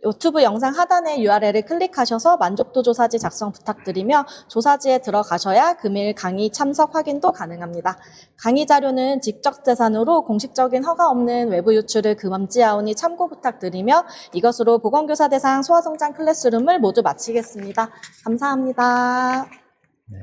유튜브 영상 하단의 URL을 클릭하셔서 만족도 조사지 작성 부탁드리며 조사지에 들어가셔야 금일 강의 참석 확인도 가능합니다. 강의 자료는 직접 재산으로 공식적인 허가 없는 외부 유출을 금지하오니 참고 부탁드리며 이것으로 보건교사 대상 소아성장 클래스룸을 모두 마치겠습니다. 감사합니다. 네.